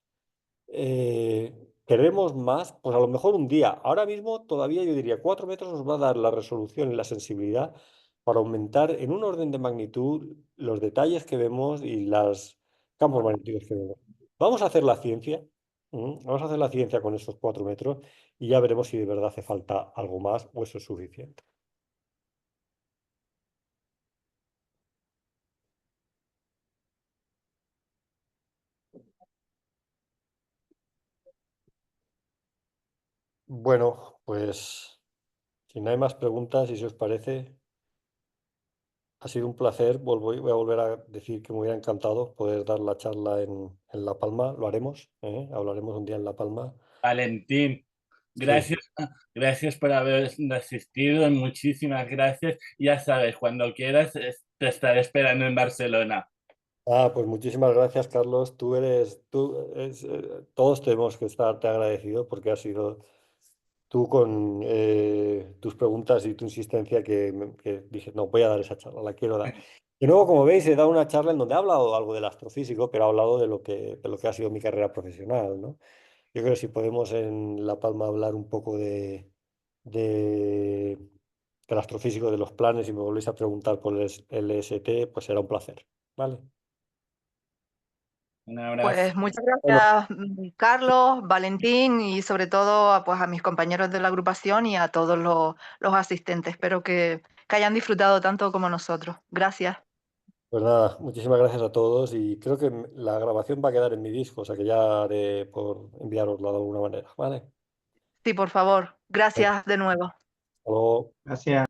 queremos más, pues a lo mejor un día. Ahora mismo todavía yo diría 4 metros nos va a dar la resolución y la sensibilidad para aumentar en un orden de magnitud los detalles que vemos y los campos magnéticos que vemos. Vamos a hacer la ciencia, vamos a hacer la ciencia con estos 4 metros y ya veremos si de verdad hace falta algo más o eso es suficiente. Bueno, pues si no hay más preguntas y si os parece, ha sido un placer. Voy a volver a decir que me hubiera encantado poder dar la charla en La Palma. Lo haremos, ¿eh? Hablaremos un día en La Palma. Valentín, Sí. gracias por haber asistido, muchísimas gracias. Ya sabes, cuando quieras te estaré esperando en Barcelona. Pues muchísimas gracias, Carlos. Todos tenemos que estarte agradecidos porque has sido tú con tus preguntas y tu insistencia que dije, no, voy a dar esa charla, la quiero dar. De nuevo, como veis, he dado una charla en donde he hablado algo del astrofísico, pero he hablado de lo que ha sido mi carrera profesional, ¿no? Yo creo que si podemos en La Palma hablar un poco de- del astrofísico, de los planes, y me volvéis a preguntar por el EST, pues será un placer, ¿vale? Un abrazo. Pues muchas Bueno, gracias, Carlos, Valentín y sobre todo pues, a mis compañeros de la agrupación y a todos los asistentes. Espero que hayan disfrutado tanto como nosotros. Gracias. pues nada, muchísimas gracias a todos y creo que la grabación va a quedar en mi disco, o sea que ya haré por enviárosla de alguna manera, ¿vale? Sí, por favor. Gracias de nuevo. Hasta luego. Gracias.